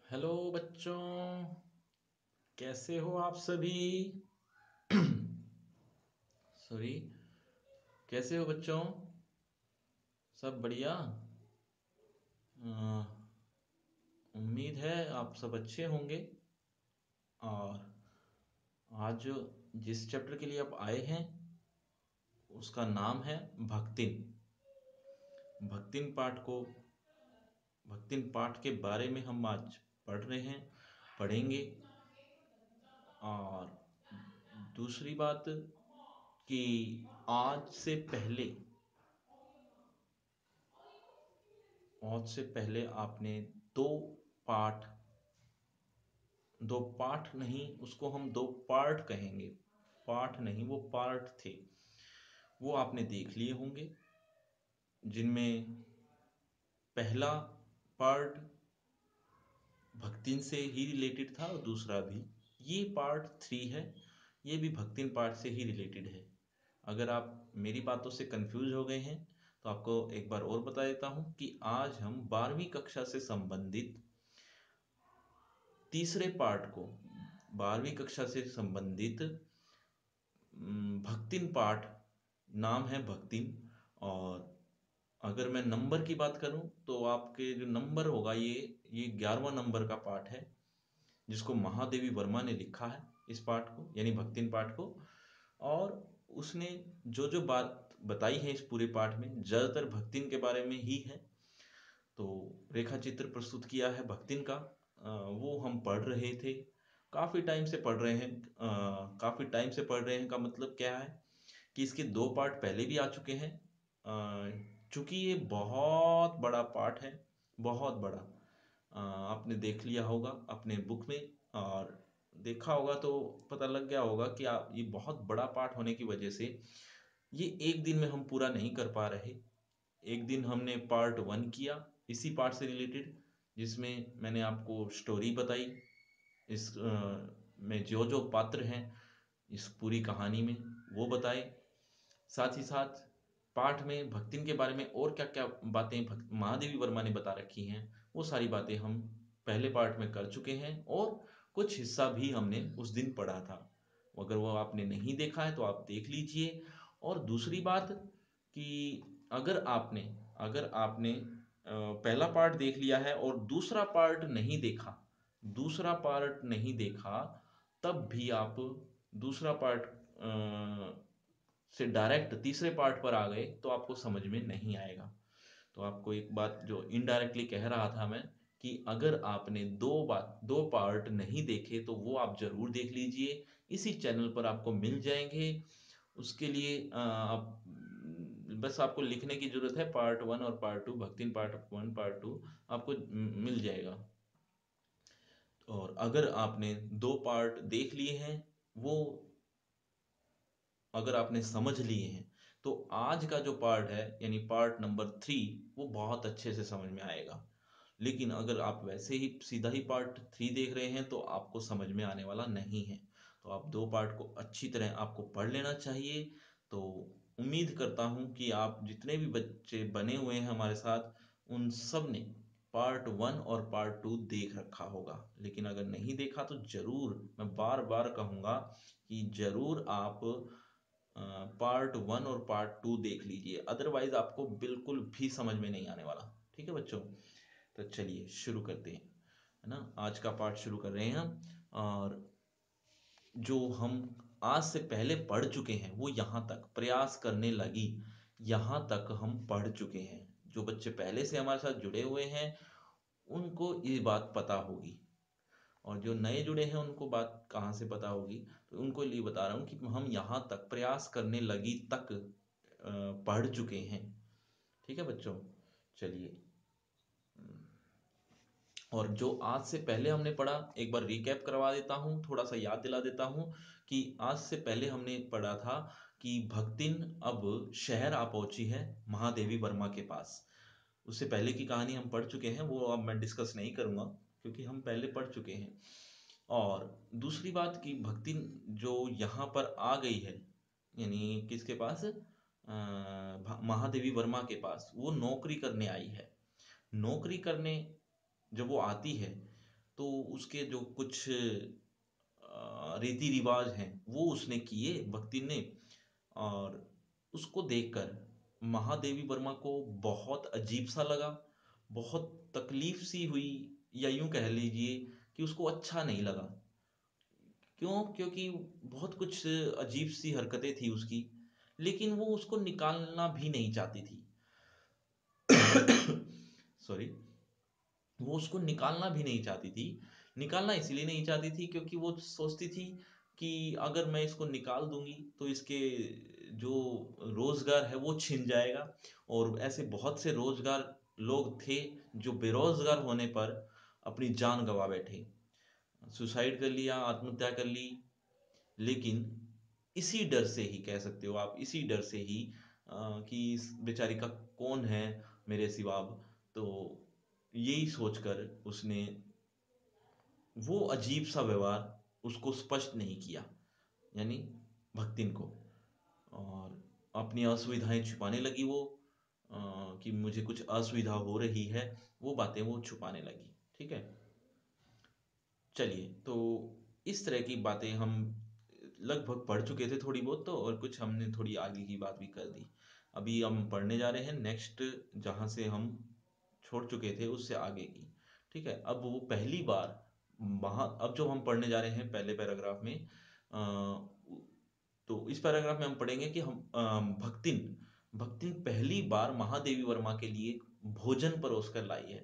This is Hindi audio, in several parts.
हेलो बच्चों, कैसे हो आप सभी? सॉरी, कैसे हो बच्चों? सब बढ़िया। अ, उम्मीद है आप सब अच्छे होंगे। और आज जिस चैप्टर के लिए आप आए हैं उसका नाम है भक्तिन। भक्तिन पाठ को भक्तिन पाठ के बारे में हम आज पढ़ रहे हैं, पढ़ेंगे। और दूसरी बात कि आज से पहले आपने दो पाठ, दो पाठ नहीं, उसको हम दो पार्ट कहेंगे। पाठ नहीं, वो पार्ट थे, वो आपने देख लिए होंगे, जिनमें पहला पार्ट भक्तिन से ही रिलेटेड था और दूसरा भी। ये पार्ट 3 है, ये भी भक्तिन पार्ट से ही रिलेटेड है। अगर आप मेरी बातों से कंफ्यूज हो गए हैं तो आपको एक बार और बता देता हूं कि आज हम 12वीं कक्षा से संबंधित तीसरे पार्ट को, 12वीं कक्षा से संबंधित भक्तिन पाठ, नाम है भक्तिन। और अगर मैं नंबर की बात करूं तो आपके जो नंबर होगा, ये 11वां नंबर का पाठ है, जिसको महादेवी वर्मा ने लिखा है, इस पाठ को यानी भक्तिन पाठ को। और उसने जो जो बात बताई है इस पूरे पाठ में, ज्यादातर भक्तिन के बारे में ही है। तो रेखा चित्र प्रस्तुत किया है भक्तिन का, वो हम पढ़ रहे थे, काफी टाइम से पढ़ रहे हैं। काफी टाइम से पढ़ रहे हैं का मतलब क्या है कि इसके दो पार्ट पहले भी आ चुके हैं। चूंकि ये बहुत बड़ा पाठ है, बहुत बड़ा। आपने देख लिया होगा अपने बुक में, और देखा होगा तो पता लग गया होगा कि आप, ये बहुत बड़ा पाठ होने की वजह से ये एक दिन में हम पूरा नहीं कर पा रहे। एक दिन हमने पार्ट 1 किया इसी पार्ट से रिलेटेड, जिसमें मैंने आपको स्टोरी बताई, इस में जो जो पात्र हैं इस पूरी कहानी में वो बताए। साथ ही साथ पाठ में भक्तिन के बारे में और क्या क्या बातें महादेवी वर्मा ने बता रखी हैं, वो सारी बातें हम पहले पार्ट में कर चुके हैं, और कुछ हिस्सा भी हमने उस दिन पढ़ा था। अगर वो आपने नहीं देखा है तो आप देख लीजिए। और दूसरी बात कि अगर आपने पहला पार्ट देख लिया है और दूसरा पार्ट नहीं देखा, तब भी आप दूसरा पार्ट से डायरेक्ट तीसरे पार्ट पर आ गए तो आपको समझ में नहीं आएगा। तो आपको एक बात जो इनडायरेक्टली कह रहा था मैं, कि अगर आपने दो पार्ट नहीं देखे तो वो आप जरूर देख लीजिए, इसी चैनल पर आपको मिल जाएंगे। उसके लिए आप बस आपको लिखने की जरूरत है, पार्ट 1 और पार्ट 2, भक्तिन पार्ट 1 पार्ट 2 आपको मिल जाएगा। और अगर आपने दो पार्ट देख लिए हैं, वो अगर आपने समझ लिए हैं, तो आज का जो पार्ट है यानी पार्ट नंबर 3, वो बहुत अच्छे से समझ में आएगा। लेकिन अगर आप वैसे ही सीधा ही पार्ट 3 देख रहे हैं तो आपको समझ में आने वाला नहीं है। तो आप दो पार्ट को अच्छी तरह आपको पढ़ लेना चाहिए। तो उम्मीद करता हूं कि आप जितने भी बच्चे बने हुए हैं हमारे साथ, उन सब ने पार्ट 1 और पार्ट 2 देख रखा होगा। लेकिन अगर नहीं देखा तो जरूर, मैं बार बार कहूंगा कि जरूर आप पार्ट 1 और पार्ट 2 देख लीजिए, अदरवाइज आपको बिल्कुल भी समझ में नहीं आने वाला। ठीक है बच्चों? तो चलिए शुरू करते हैं, है ना? आज का पार्ट शुरू कर रहे हैं हम। और जो हम आज से पहले पढ़ चुके हैं वो यहाँ तक प्रयास करने लगी, यहाँ तक हम पढ़ चुके हैं। जो बच्चे पहले से हमारे साथ जुड़े हुए हैं उनको ये बात पता होगी, और जो नए जुड़े हैं उनको बात कहाँ से पता होगी, तो उनको लिए बता रहा हूँ कि हम यहाँ तक प्रयास करने लगी तक पढ़ चुके हैं। ठीक है बच्चों? चलिए, और जो आज से पहले हमने पढ़ा, एक बार रिकैप करवा देता हूँ, थोड़ा सा याद दिला देता हूँ कि आज से पहले हमने पढ़ा था कि भक्तिन अब शहर आ पहुंची है महादेवी वर्मा के पास। उससे पहले की कहानी हम पढ़ चुके हैं, वो अब मैं डिस्कस नहीं करूंगा क्योंकि हम पहले पढ़ चुके हैं। और दूसरी बात कि भक्तिन जो यहाँ पर आ गई है, यानी किसके पास, महादेवी वर्मा के पास, वो नौकरी करने आई है। नौकरी करने जब वो आती है तो उसके जो कुछ रीति रिवाज हैं वो उसने किए भक्ति ने। और उसको देखकर महादेवी वर्मा को बहुत अजीब सा लगा, बहुत तकलीफ सी हुई, या यूं कह लीजिए कि उसको अच्छा नहीं लगा। क्यों? क्योंकि बहुत कुछ अजीब सी हरकतें थी उसकी, लेकिन वो उसको निकालना भी नहीं चाहती थी। सॉरी। वो उसको निकालना भी नहीं चाहती थी। निकालना इसलिए नहीं चाहती थी क्योंकि वो सोचती थी कि अगर मैं इसको निकाल दूंगी तो इसके जो रोजगार है वो छिन जाएगा। और ऐसे बहुत से रोजगार लोग थे जो बेरोजगार होने पर अपनी जान गंवा बैठे, सुसाइड कर लिया, आत्महत्या कर ली। लेकिन इसी डर से ही कह सकते हो आप, इसी डर से ही कि इस बेचारी का कौन है मेरे सिवा अब, तो यही सोचकर उसने वो अजीब सा व्यवहार उसको स्पष्ट नहीं किया, यानी भक्तिन को। और अपनी असुविधाएं छुपाने लगी वो, कि मुझे कुछ असुविधा हो रही है, वो बातें वो छुपाने लगी। ठीक है, चलिए। तो इस तरह की बातें हम लगभग पढ़ चुके थे थोड़ी बहुत, तो और कुछ हमने थोड़ी आगे की बात भी कर दी। अभी हम पढ़ने जा रहे हैं नेक्स्ट, जहाँ से हम छोड़ चुके थे उससे आगे की। ठीक है, अब वो पहली बार वहाँ, अब जो हम पढ़ने जा रहे हैं पहले पैराग्राफ में, तो इस पैराग्राफ में हम पढ़ेंगे कि हम भक्तिन भक्तिन पहली बार महादेवी वर्मा के लिए भोजन परोस कर लाई है।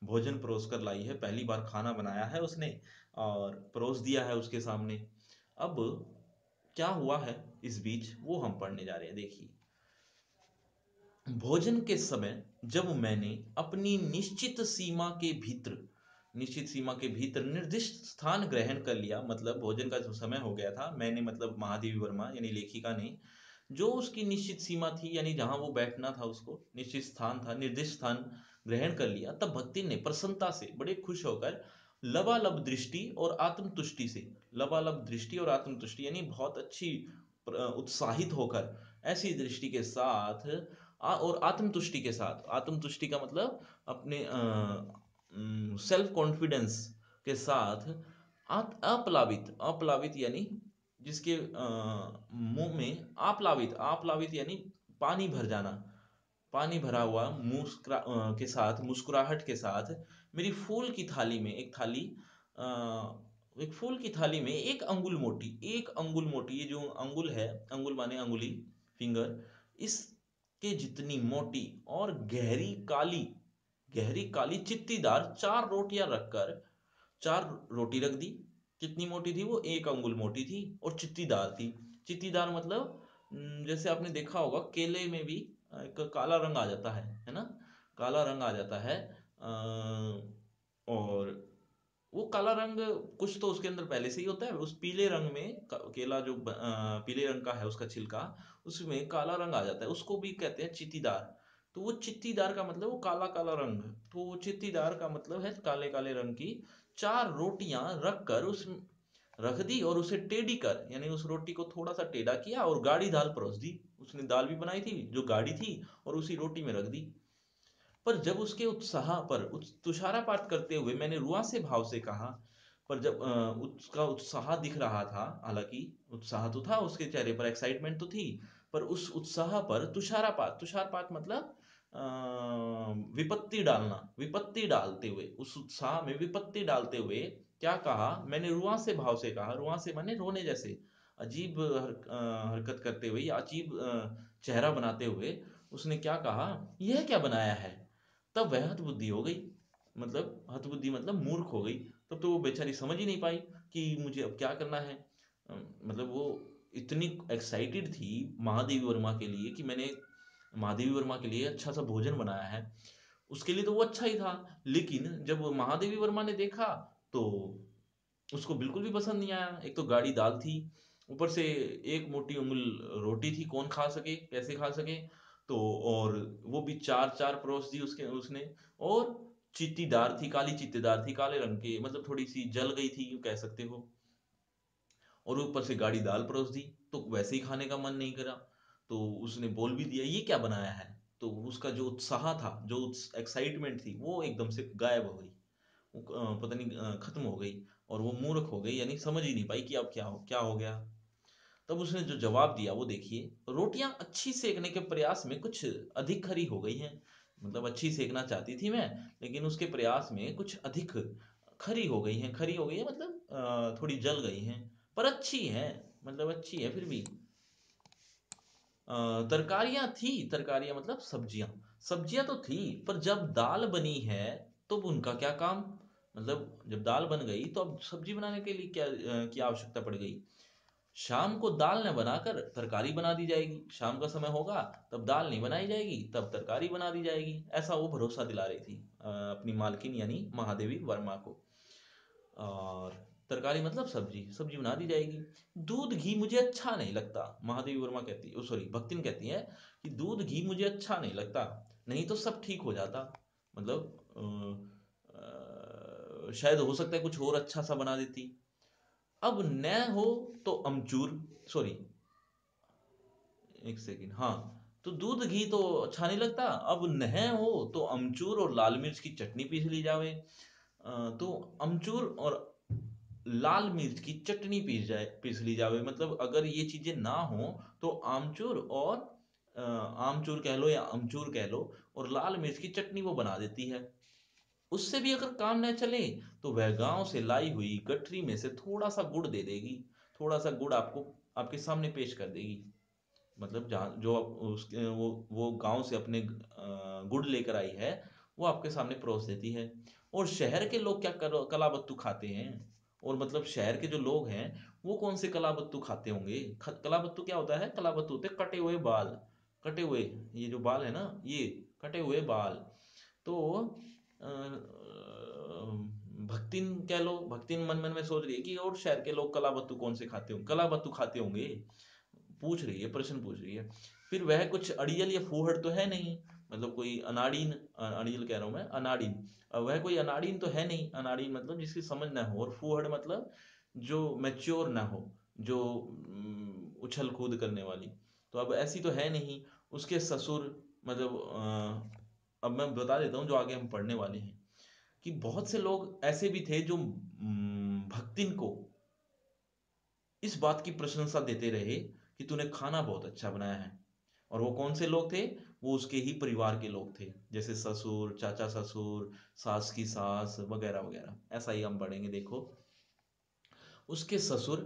भोजन परोस कर लाई है, पहली बार खाना बनाया है उसने और परोस दिया है उसके सामने। अब क्या हुआ है इस बीच वो हम पढ़ने जा रहे हैं, देखिए। भोजन के समय जब मैंने अपनी निश्चित सीमा के भीतर निर्दिष्ट स्थान ग्रहण कर लिया, मतलब भोजन का जो समय हो गया था, मैंने मतलब महादेवी वर्मा यानी लेखिका ने जो उसकी निश्चित सीमा थी, यानी जहां वो बैठना था, उसको निश्चित स्थान था, निर्दिष्ट स्थान ग्रहण कर लिया, तब भक्ति ने प्रसन्नता से, बड़े खुश होकर, लबालब दृष्टि और आत्मतुष्टि से, लबालब दृष्टि और आत्मतुष्टि यानी बहुत अच्छी उत्साहित होकर, ऐसी दृष्टि के साथ और आत्मतुष्टि के साथ, आत्मतुष्टि का मतलब अपने सेल्फ कॉन्फिडेंस के साथ, अप्लावित, अप्लावित यानी जिसके मुंह में आप्लावित, आप्लावित यानी पानी भर जाना, पानी भरा हुआ के साथ, मुस्कुराहट के साथ, मेरी फूल की थाली में, एक फूल की थाली में एक अंगुल मोटी, ये जो अंगुल है, अंगुल माने अंगुली, फिंगर, इसके जितनी मोटी और गहरी काली चित्तीदार चार रोटियां रखकर, चार रोटी रख दी। कितनी मोटी थी वो? एक अंगुल मोटी थी और चित्तीदार थी। चित्तीदार मतलब जैसे आपने देखा होगा केले में भी एक काला रंग आ जाता है ना, काला रंग आ जाता है। और वो काला रंग कुछ तो उसके अंदर पहले से ही होता है, उस पीले रंग में केला जो पीले रंग का है उसका छिलका, उसमें काला रंग आ जाता है, उसको भी कहते हैं चित्तीदार। तो वो चित्तीदार का मतलब वो काला काला रंग, तो वो चित्तीदार का मतलब है काले काले रंग की चार रोटियां रख कर उस रख दी, और उसे टेढ़ी कर, यानी उस रोटी को थोड़ा सा टेढ़ा किया और गाढ़ी दाल परोस दी। उसने दाल भी बनाई थी जो गाढ़ी थी और उसी रोटी में रख दी। पर जब उसके उत्साह पर तुषारापात करते हुए मैंने रुआंसे भाव से कहा, पर जब उसका उत्साह दिख रहा था, हालांकि उत्साह तो था उसके चेहरे पर, एक्साइटमेंट तो थी, पर उस उत्साह पर तुषारापात, तुषारपात मतलब विपत्ति डालना, विपत्ति डालते हुए, उस उत्साह में विपत्ति डालते हुए क्या कहा मैंने? रुआंसे भाव से कहा, रुआंसे माने रोने जैसे, अजीब हरकत करते हुए या अजीब चेहरा बनाते हुए उसने क्या कहा, यह क्या बनाया है? तब वह हतबुद्धि हो गई, मतलब हतबुद्धि मतलब मूर्ख हो गई। तब तो वो बेचारी समझ ही नहीं पाई कि मुझे अब क्या करना है। मतलब वो इतनी एक्साइटेड थी महादेवी वर्मा के लिए कि मैंने महादेवी वर्मा के लिए अच्छा सा भोजन बनाया है, उसके लिए तो वो अच्छा ही था। लेकिन जब वो महादेवी वर्मा ने देखा तो उसको बिल्कुल भी पसंद नहीं आया। एक तो गाढ़ी दाल थी, ऊपर से एक मोटी उंगल रोटी थी, कौन खा सके, कैसे खा सके? तो और वो भी चार चार परोस दी उसने। और चित्तीदार थी, काली चित्तीदार थी, काले रंग की, मतलब थोड़ी सी जल गई थी यूं कह सकते हो। और ऊपर से गाढ़ी दाल परोस दी, तो वैसे ही खाने का मन नहीं करा। तो उसने बोल भी दिया ये क्या बनाया है? तो उसका जो उत्साह था, जो एक्साइटमेंट थी, वो एकदम से गायब हो गई। पता नहीं खत्म हो गई, और वो मूर्ख हो गई, यानी समझ ही नहीं पाई कि अब क्या हो गया। तब उसने जो जवाब दिया वो देखिए, रोटियां अच्छी सेकने के प्रयास में कुछ अधिक खरी हो गई हैं। मतलब अच्छी सेकना चाहती थी मैं, लेकिन उसके प्रयास में कुछ अधिक खरी हो गई हैं। खरी हो गई है मतलब थोड़ी जल गई हैं, पर अच्छी है, मतलब अच्छी है फिर भी। तरकारियां थी, तरकारियां मतलब सब्जियां, सब्जियां तो थी, पर जब दाल बनी है तो उनका क्या काम। मतलब जब दाल बन गई तो अब सब्जी बनाने के लिए क्या आवश्यकता पड़ गई। शाम को दाल न बनाकर तरकारी बना दी जाएगी, शाम का समय होगा तब दाल नहीं बनाई जाएगी, तब तरकारी बना दी जाएगी, ऐसा वो भरोसा दिला रही थी अपनी मालकिन यानी महादेवी वर्मा को। और तरकारी मतलब सब्जी, सब्जी बना दी जाएगी। दूध घी मुझे अच्छा नहीं लगता, महादेवी वर्मा कहती है, सॉरी भक्तिन कहती है कि दूध घी मुझे अच्छा नहीं लगता, नहीं तो सब ठीक हो जाता। मतलब शायद हो सकता है कुछ और अच्छा सा बना देती। अब न हो तो अमचूर, सॉरी एक सेकेंड, हाँ, तो दूध घी तो अच्छा नहीं लगता, अब न हो तो अमचूर और लाल मिर्च की चटनी पीस ली जावे। तो अमचूर और लाल मिर्च की चटनी पीस ली जावे, मतलब अगर ये चीजें ना हो तो आमचूर और आमचूर कह लो या अमचूर कह लो, और लाल मिर्च की चटनी वो बना देती है। उससे भी अगर काम न चले तो वह गांव से लाई हुई गठरी में से थोड़ा सा गुड़ दे देगी, थोड़ा सा गुड़ आपको आपके सामने पेश कर देगी। मतलब जहाँ जो उसके वो गांव से अपने गुड़ लेकर आई है, वो आपके सामने परोस देती है। और शहर के लोग क्या कलाबत्तू खाते हैं, और मतलब शहर के जो लोग हैं वो कौन से कलाबत्तू खाते होंगे। कलाबत्तू क्या होता है, कलाबत्तू होते हैं कटे हुए बाल, कटे हुए, ये जो बाल है ना, ये कटे हुए बाल। तो भक्तिन कह लो, भक्तिन मन मन में सोच रही है कि और शहर के लोग कलाबत्तू कौन से खाते होंगे, कलाबत्तू खाते होंगे, पूछ रही है, प्रश्न पूछ रही है। फिर वह कुछ अड़ियल या फूहड़ तो है नहीं, मतलब कोई अनाड़ीन, अड़ियल कह रहा हूं मैं, अनाड़ीन, वह कोई अनाड़ीन तो है नहीं, अनाड़ीन मतलब जिसकी समझ ना हो, और फूहड़ मतलब जो मैच्योर ना हो, जो उछल कूद करने वाली, तो अब ऐसी तो है नहीं। उसके ससुर, मतलब अब मैं बता देता हूँ जो आगे हम पढ़ने वाले हैं, कि बहुत से लोग ऐसे भी थे जो भक्तिन को इस बात की प्रशंसा देते रहे कि तूने खाना बहुत अच्छा बनाया है। और वो कौन से लोग थे, वो उसके ही परिवार के लोग थे, जैसे ससुर, चाचा ससुर, सास की सास वगैरह वगैरह, ऐसा ही हम पढ़ेंगे। देखो, उसके ससुर,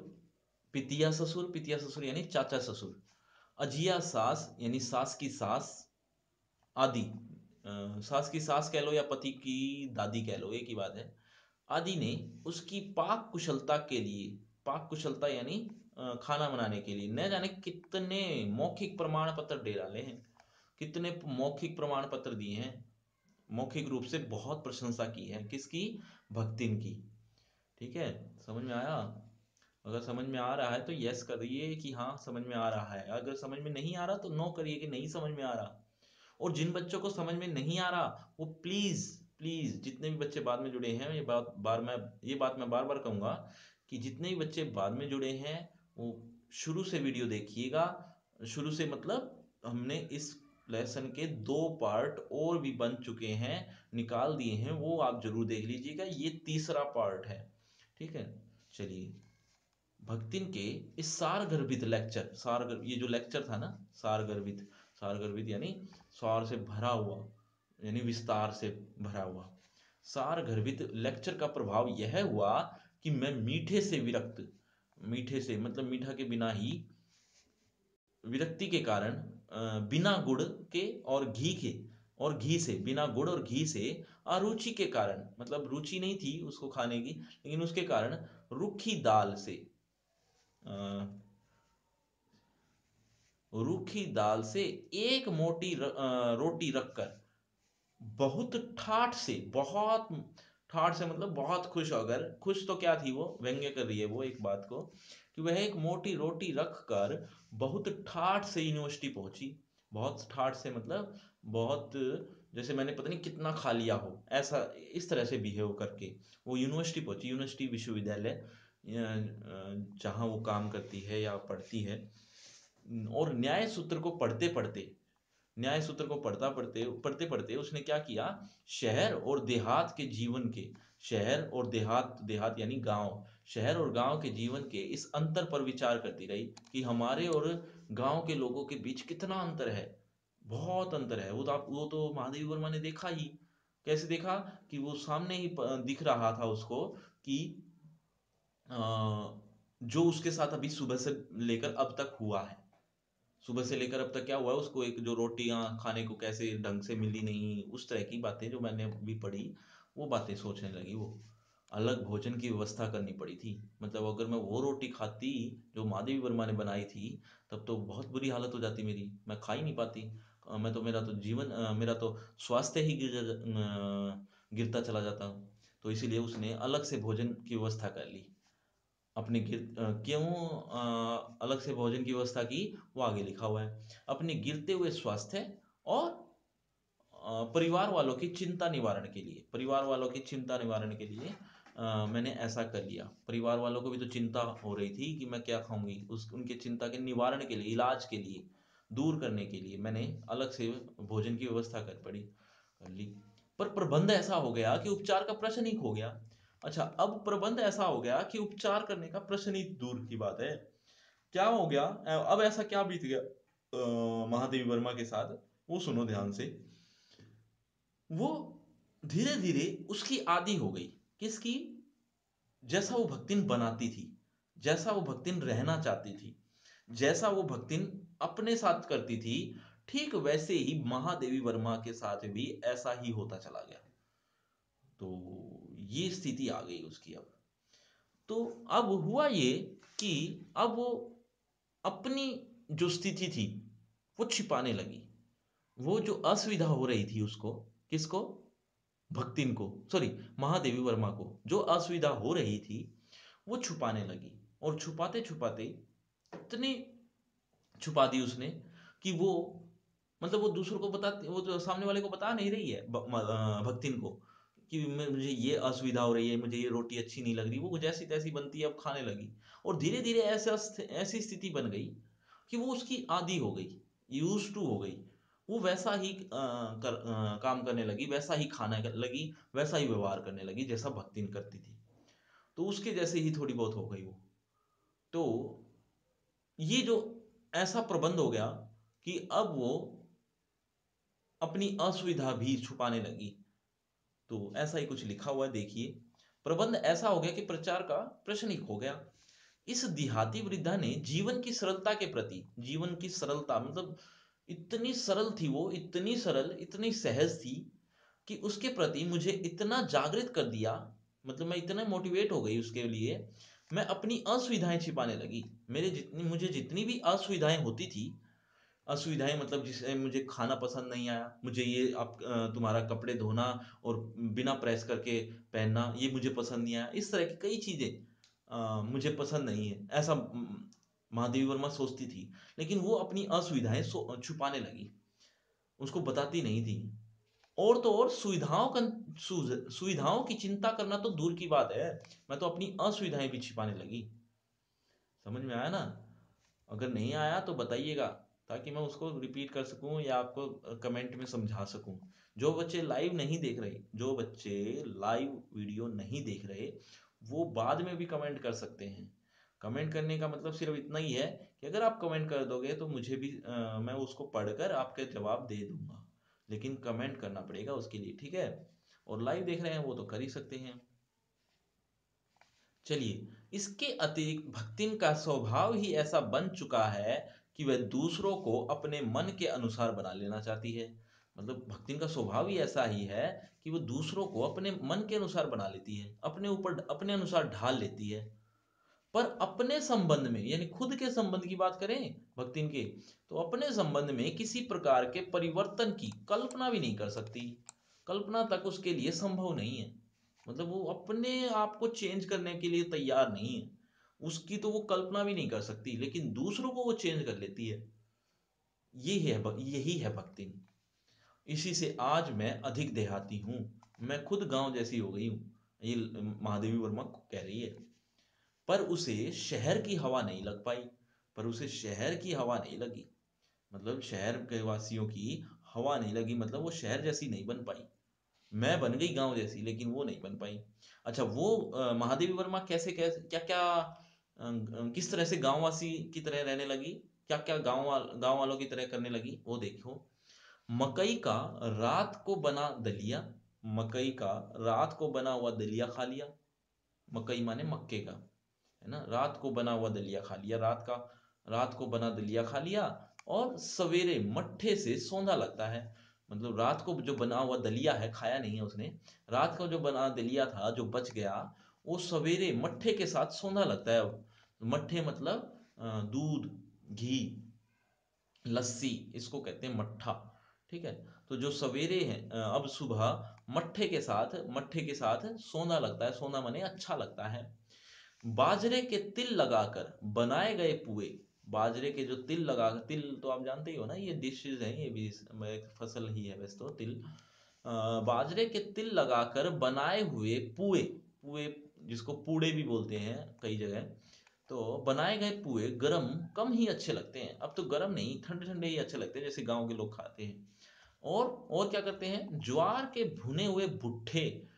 पितिया ससुर यानी चाचा ससुर, अजिया सास यानी सास की सास, आदि, सास की सास कह लो या पति की दादी कह लो, एक ही बात है, आदि ने उसकी पाक कुशलता के लिए, पाक कुशलता यानी खाना बनाने के लिए न जाने कितने मौखिक प्रमाण पत्र दे डाले हैं, कितने मौखिक प्रमाण पत्र दिए हैं, मौखिक रूप से बहुत प्रशंसा की है, किसकी, भक्तिन की। ठीक है, समझ में आया। अगर समझ में आ रहा है तो यस करिए कि हाँ समझ में आ रहा है, अगर समझ में नहीं आ रहा तो नो करिए कि नहीं समझ में आ रहा। और जिन बच्चों को समझ में नहीं आ रहा वो प्लीज, प्लीज जितने भी बच्चे बाद में जुड़े हैं, ये बात मैं बार बार कहूंगा कि जितने भी बच्चे बाद में जुड़े हैं वो शुरू से वीडियो देखिएगा। शुरू से मतलब हमने इस लेसन के 2 पार्ट और भी बन चुके हैं, निकाल दिए हैं, वो आप जरूर देख लीजिएगा, ये तीसरा पार्ट है। ठीक है, चलिए, भक्तिन के इस सारगर्भित लेक्चर, ये जो लेक्चर था ना, सारगर्भित, सारगर्भित यानी सार से भरा हुआ, यानी विस्तार से भरा हुआ, सारगर्भित लेक्चर का प्रभाव यह हुआ कि मैं मीठे से विरक्त, मीठे से मतलब मीठा के बिना ही, विरक्ति के कारण, बिना गुड़ के और घी के, और घी से, बिना गुड़ और घी से, अरुचि के कारण, मतलब रुचि नहीं थी उसको खाने की, लेकिन उसके कारण रूखी दाल से, रूखी दाल से एक मोटी रोटी रखकर, बहुत ठाठ से, बहुत ठाठ से मतलब बहुत खुश होकर, खुश तो क्या थी, वो व्यंग्य कर रही है वो एक बात को, कि वह एक मोटी रोटी रख कर बहुत ठाठ से यूनिवर्सिटी पहुंची। बहुत ठाठ से मतलब बहुत, जैसे मैंने पता नहीं कितना खा लिया हो, ऐसा, इस तरह से बिहेव करके वो यूनिवर्सिटी पहुंची, यूनिवर्सिटी विश्वविद्यालय जहाँ वो काम करती है या पढ़ती है। और न्याय सूत्र को पढ़ते पढ़ते, न्याय सूत्र को पढ़ते पढ़ते उसने क्या किया, शहर और देहात के जीवन के, शहर और देहात, देहात यानी गांव, शहर और गांव के जीवन के इस अंतर पर विचार करती रही कि हमारे और गांव के लोगों के बीच कितना अंतर है। बहुत अंतर है। वो तो महादेवी वर्मा ने देखा ही। कैसे देखा? कि वो सामने ही दिख रहा था उसको कि अ, जो उसके साथ अभी सुबह से लेकर अब तक हुआ है, सुबह से लेकर अब तक क्या हुआ है, उसको एक जो रोटियां खाने को कैसे ढंग से मिली नहीं, उस तरह की बातें जो मैंने अभी पढ़ी, वो बातें सोचने लगी वो। अलग भोजन की व्यवस्था करनी पड़ी थी। मतलब अगर मैं वो रोटी खाती जो माधवी वर्मा ने बनाई थी, तब तो बहुत बुरी हालत हो जाती मेरी, मैं खा ही नहीं पाती। मैं तो मेरा तो जीवन मेरा तो स्वास्थ्य ही गिरता चला जाता। तो इसीलिए उसने अलग से भोजन की व्यवस्था कर ली। क्यों अलग से भोजन की व्यवस्था की, वो आगे लिखा हुआ है। अपने गिरते हुए स्वास्थ्य और परिवार वालों की चिंता निवारण के लिए, परिवार वालों की चिंता निवारण के लिए मैंने ऐसा कर लिया। परिवार वालों को भी तो चिंता हो रही थी कि मैं क्या खाऊंगी, उस उनके चिंता के निवारण के लिए, इलाज के लिए, दूर करने के लिए मैंने अलग से भोजन की व्यवस्था कर ली। पर प्रबंध ऐसा हो गया कि उपचार का प्रश्न ही खो गया। अच्छा, अब प्रबंध ऐसा हो गया कि उपचार करने का प्रश्न ही दूर की बात है। क्या हो गया? अब ऐसा क्या बीत गया महादेवी वर्मा के साथ, वो सुनो ध्यान से। वो धीरे धीरे उसकी आदी हो गई। किसकी? जैसा वो भक्तिन बनाती थी, जैसा वो भक्तिन रहना चाहती थी, जैसा वो भक्तिन अपने साथ करती थी, ठीक वैसे ही महादेवी वर्मा के साथ भी ऐसा ही होता चला गया। तो ये स्थिति आ गई उसकी अब। तो अब हुआ ये कि अब वो अपनी जो स्थिति थी वो छिपाने लगी। वो जो असुविधा हो रही थी उसको, किसको? भक्तिन को, सॉरी, महादेवी वर्मा को जो असुविधा हो रही थी, वो छुपाने लगी। और छुपाते छुपाते इतनी छुपा दी उसने कि वो, मतलब वो दूसरों को बताती, वो तो सामने वाले को बता नहीं रही है, भक्तिन को, कि मुझे ये असुविधा हो रही है, मुझे ये रोटी अच्छी नहीं लग रही। वो जैसी तैसी बनती है अब खाने लगी। और धीरे धीरे ऐसा ऐसी स्थिति बन गई कि वो उसकी आदी हो गई, यूज टू हो गई। वो वैसा ही काम करने लगी, वैसा ही खाना लगी, वैसा ही व्यवहार करने लगी जैसा भक्तिन करती थी। तो उसके जैसे ही थोड़ी बहुत हो गई वो। तो ये जो ऐसा प्रबंध हो गया कि अब वो अपनी असुविधा भी छुपाने लगी। तो ऐसा ही कुछ लिखा हुआ है, देखिए। प्रबंध ऐसा हो गया कि प्रचार का प्रश्न ही खो गया। इस देहाती वृद्धा ने जीवन की सरलता के प्रति, जीवन की सरलता मतलब इतनी सरल थी वो, इतनी सरल, इतनी सहज थी कि उसके प्रति मुझे इतना जागृत कर दिया। मतलब मैं इतना मोटिवेट हो गई उसके लिए, मैं अपनी असुविधाएं छिपाने लगी। मुझे जितनी भी असुविधाएं होती थी, असुविधाएं मतलब जिसे मुझे खाना पसंद नहीं आया, मुझे ये आप तुम्हारा कपड़े धोना और बिना प्रेस करके पहनना ये मुझे पसंद नहीं आया, इस तरह की कई चीजें मुझे पसंद नहीं है, ऐसा महादेवी वर्मा सोचती थी। लेकिन वो अपनी असुविधाएं छुपाने लगी, उसको बताती नहीं थी। और तो और सुविधाओं की चिंता करना तो दूर की बात है, मैं तो अपनी असुविधाएं भी छिपाने लगी। समझ में आया ना? अगर नहीं आया तो बताइएगा, ताकि मैं उसको रिपीट कर सकूं या आपको कमेंट में समझा सकूं। जो बच्चे लाइव नहीं देख रहे, जो बच्चे लाइव वीडियो नहीं देख रहे, वो बाद में भी कमेंट कर सकते हैं। कमेंट करने का मतलब सिर्फ इतना ही है कि अगर आप कमेंट कर दोगे तो मुझे भी मैं उसको पढ़कर आपके जवाब दे दूंगा। लेकिन कमेंट करना पड़ेगा उसके लिए, ठीक है? और लाइव देख रहे हैं वो तो कर ही सकते हैं। चलिए, इसके अतिरिक्त भक्तिन का स्वभाव ही ऐसा बन चुका है कि वह दूसरों को अपने मन के अनुसार बना लेना चाहती है। मतलब भक्तिन का स्वभाव ही ऐसा ही है कि वो दूसरों को अपने मन के अनुसार बना लेती है, अपने ऊपर अपने अनुसार ढाल लेती है। पर अपने संबंध में, यानी खुद के संबंध की बात करें भक्तिन के, तो अपने संबंध में किसी प्रकार के परिवर्तन की कल्पना भी नहीं कर सकती। कल्पना तक उसके लिए संभव नहीं है। मतलब वो अपने आप को चेंज करने के लिए तैयार नहीं है, उसकी तो वो कल्पना भी नहीं कर सकती, लेकिन दूसरों को वो चेंज कर लेती है। यही है भक्ति। इसी से आज मैं अधिक देहाती हूँ, मैं खुद गांव जैसी हो गई हूँ, ये महादेवी वर्मा कह रही है। पर उसे शहर की हवा नहीं लग पाई, पर उसे शहर की हवा नहीं लगी। मतलब शहर के वासियों की हवा नहीं लगी, मतलब वो शहर जैसी नहीं बन पाई। मैं बन गई गांव जैसी, लेकिन वो नहीं बन पाई। अच्छा, वो महादेवी वर्मा कैसे कैसे क्या क्या किस तरह से गांववासी की तरह रहने लगी, क्या क्या गांव वालों की तरह करने लगी, वो देखो। मकई का रात को बना दलिया, मकई का रात को बना हुआ दलिया खा लिया। मकई माने मक्के का, है ना। रात को बना हुआ दलिया खा लिया, रात को बना दलिया खा लिया। और सवेरे मट्ठे से सौंधा लगता है, मतलब रात को जो बना हुआ दलिया है खाया नहीं है उसने, रात का जो बना दलिया था जो बच गया, वो सवेरे मट्ठे के साथ सौंधा लगता है। मट्ठे मतलब दूध, घी, लस्सी, इसको कहते हैं मट्ठा। ठीक है। तो जो सवेरे है, अब सुबह मट्ठे के साथ सौंधा लगता है, सौंधा माने अच्छा लगता है। बाजरे के तिल लगाकर बनाए गए पुए, बाजरे के जो तिल लगा, तिल तो आप जानते ही हो ना, ये डिशेज हैं, ये भी एक फसल ही है वैसे तो तिल। बाजरे के तिल लगाकर बनाए हुए पुए, पुए जिसको पूड़े भी बोलते हैं कई जगह, तो बनाए गए पुए गरम कम ही अच्छे लगते हैं। अब तो गरम नहीं, ठंडे ठंडे ही अच्छे लगते हैं, जैसे गांव के लोग खाते हैं। और क्या करते हैं, ज्वार के भुने हुए भुट्टे,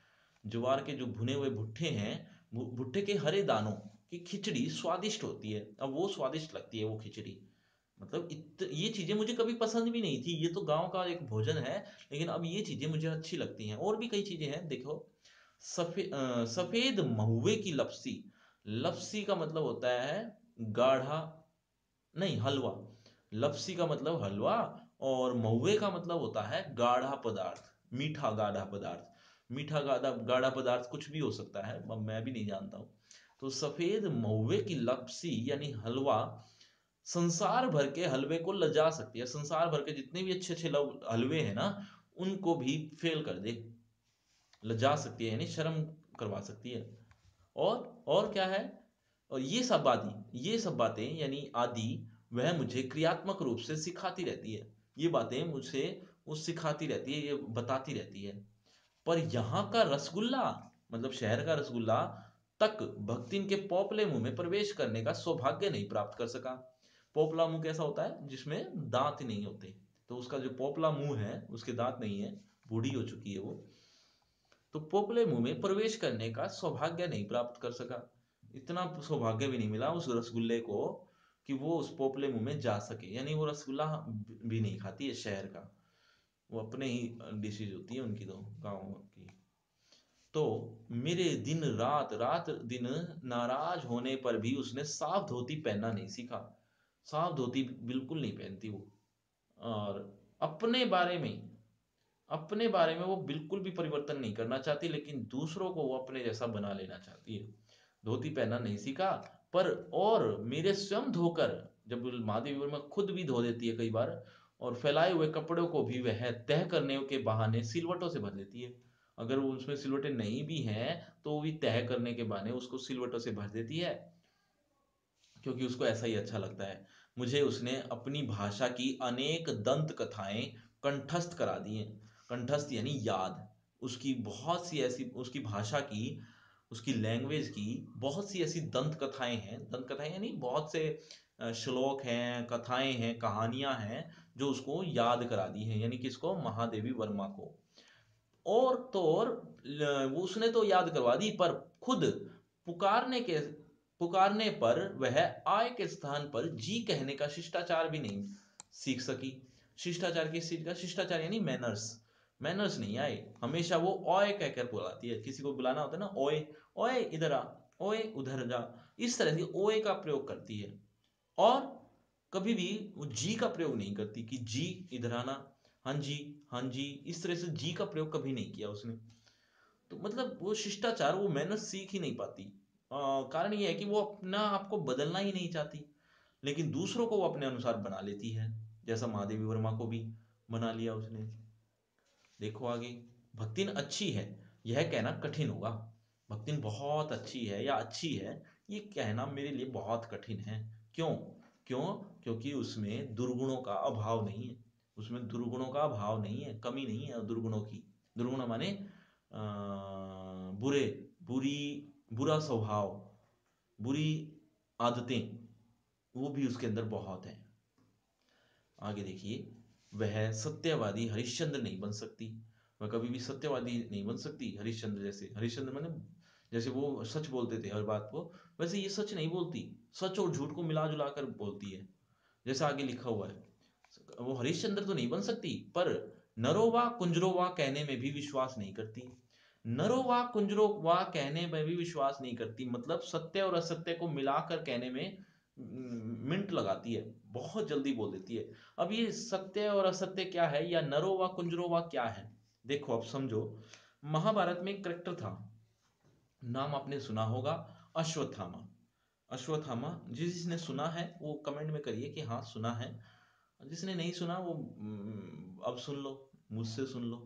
ज्वार के जो भुने हुए भुट्टे हैं, भुट्टे के हरे दानों की खिचड़ी स्वादिष्ट होती है। अब वो स्वादिष्ट लगती है वो खिचड़ी, मतलब ये चीजें मुझे कभी पसंद भी नहीं थी, ये तो गांव का एक भोजन है, लेकिन अब ये चीजें मुझे अच्छी लगती हैं। और भी कई चीजें हैं, देखो। सफेद महुए की लपसी, लपसी का मतलब होता है गाढ़ा, नहीं हलवा। लपसी का मतलब हलवा, और महुए का मतलब होता है गाढ़ा पदार्थ, मीठा गाढ़ा पदार्थ। मीठा गाढ़ा गाढ़ा पदार्थ कुछ भी हो सकता है, मैं भी नहीं जानता हूँ। तो सफेद महुए की लपसी यानी हलवा संसार भर के हलवे को लजा सकती है, संसार भर के जितने भी अच्छे अच्छे हलवे हैं ना, उनको भी फेल कर दे, लजा सकती है यानी शर्म करवा सकती है। और क्या है, और ये सब बातें यानी आदि, वह मुझे क्रियात्मक रूप से सिखाती रहती है। ये बातें मुझे वो सिखाती रहती है, ये बताती रहती है। पर यहाँ का रसगुल्ला, मतलब शहर का रसगुल्ला तक भक्तिन के पोपले मुंह में प्रवेश करने का सौभाग्य नहीं प्राप्त कर सका। पोपला मुंह कैसा होता है, जिसमें दांत नहीं होते, तो उसका जो पोपला मुंह है उसके दांत नहीं है, बूढ़ी हो चुकी है वो। तो पोपले मुंह में प्रवेश करने का सौभाग्य नहीं प्राप्त कर सका। इतना सौभाग्य भी नहीं मिला उस रसगुल्ले को कि वो उस पोपले मुंह में जा सके, यानी वो रसगुल्ला भी नहीं खाती है शहर का, वो अपने ही डिशेज होती है उनकी, तो गाँव की। तो मेरे दिन रात रात दिन नाराज होने पर भी उसने साफ धोती पहनना नहीं सीखा, साफ धोती बिल्कुल नहीं पहनती वो। और अपने बारे में अपने बारे में वो बिल्कुल भी परिवर्तन नहीं करना चाहती, लेकिन दूसरों को वो अपने जैसा बना लेना चाहती है। धोती पहनना नहीं सीखा, पर और मेरे स्वयं धोकर, जब महादेवी वर्मा खुद भी धो देती है कई बार, और फैलाए हुए कपड़ों को भी वह तह करने के बहाने सिलवटों से भर देती है। अगर वो उसमें सिलवटें नहीं भी हैं, तो वो भी तह करने के बहाने उसको सिलवटों से भर देती है, क्योंकि उसको ऐसा ही अच्छा लगता है। मुझे उसने अपनी भाषा की अनेक दंत कथाएं कंठस्थ करा दी हैं। कंठस्थ यानी याद। उसकी बहुत सी ऐसी, उसकी भाषा की, उसकी लैंग्वेज की बहुत सी ऐसी दंत कथाएं हैं। दंत कथाएं यानी बहुत से श्लोक हैं, कथाएं हैं, कहानियां हैं, जो उसको याद करा दी हैं, यानी किसको, महादेवी वर्मा को। और तो और वो उसने तो याद करवा दी, पर खुद पुकारने के पुकारने पर वह आय के स्थान पर जी कहने का शिष्टाचार भी नहीं सीख सकी। शिष्टाचार किस चीज का, शिष्टाचार यानी मैनर्स, मैनर्स नहीं आए। हमेशा वो ओए कहकर बुलाती है, किसी को बुलाना होता है ना, ओए, ओए इधर आ, ओए उधर जा, इस तरह से ओए का प्रयोग करती है। और कभी भी वो जी का प्रयोग नहीं करती कि जी इधर आना, हाँ जी, हाँ जी, इस तरह से जी का प्रयोग कभी नहीं किया उसने। तो मतलब वो शिष्टाचार, वो मैनर्स सीख ही नहीं पाती। कारण ये है कि वो अपना आपको बदलना ही नहीं चाहती, लेकिन दूसरों को वो अपने अनुसार बना लेती है, जैसा महादेवी वर्मा को भी बना लिया उसने। देखो आगे, भक्तिन अच्छी है यह कहना कठिन होगा। भक्तिन बहुत अच्छी है या अच्छी है, ये कहना मेरे लिए बहुत कठिन है। क्यों? क्यों? क्योंकि उसमें दुर्गुणों का अभाव नहीं है, उसमें दुर्गुणों का अभाव नहीं है, कमी नहीं है दुर्गुणों की। दुर्गुण माने बुरे, बुरी, बुरा स्वभाव, बुरी आदतें, वो भी उसके अंदर बहुत है। आगे देखिए, वह सत्यवादी हरिश्चंद्र नहीं बन सकती। वह कभी भी सत्यवादी नहीं बन सकती हरिश्चंद्र जैसे। हरिश्चंद्र मैंने जैसे वो सच बोलते थे हर बात को, वैसे ये सच नहीं बोलती, सच और झूठ को मिला जुला कर बोलती है, जैसा आगे लिखा हुआ है। वो हरिश्चंद्र तो नहीं बन सकती, पर नरोवा कुंजरोवा कहने में भी विश्वास नहीं करती। नरोवा कुंजरोवा कहने में भी विश्वास नहीं करती, मतलब सत्य और असत्य को मिलाकर कहने में मिनट लगाती है, बहुत जल्दी बोल देती है। अब ये सत्य और असत्य क्या है, या नरोवा कुंजरोवा क्या है, देखो अब समझो। महाभारत में एक करेक्टर था, नाम आपने सुना होगा, अश्वत्थामा। अश्वत्थामा, जिसने सुना है वो कमेंट में करिए कि हाँ सुना है, जिसने नहीं सुना वो अब सुन लो, मुझसे सुन लो।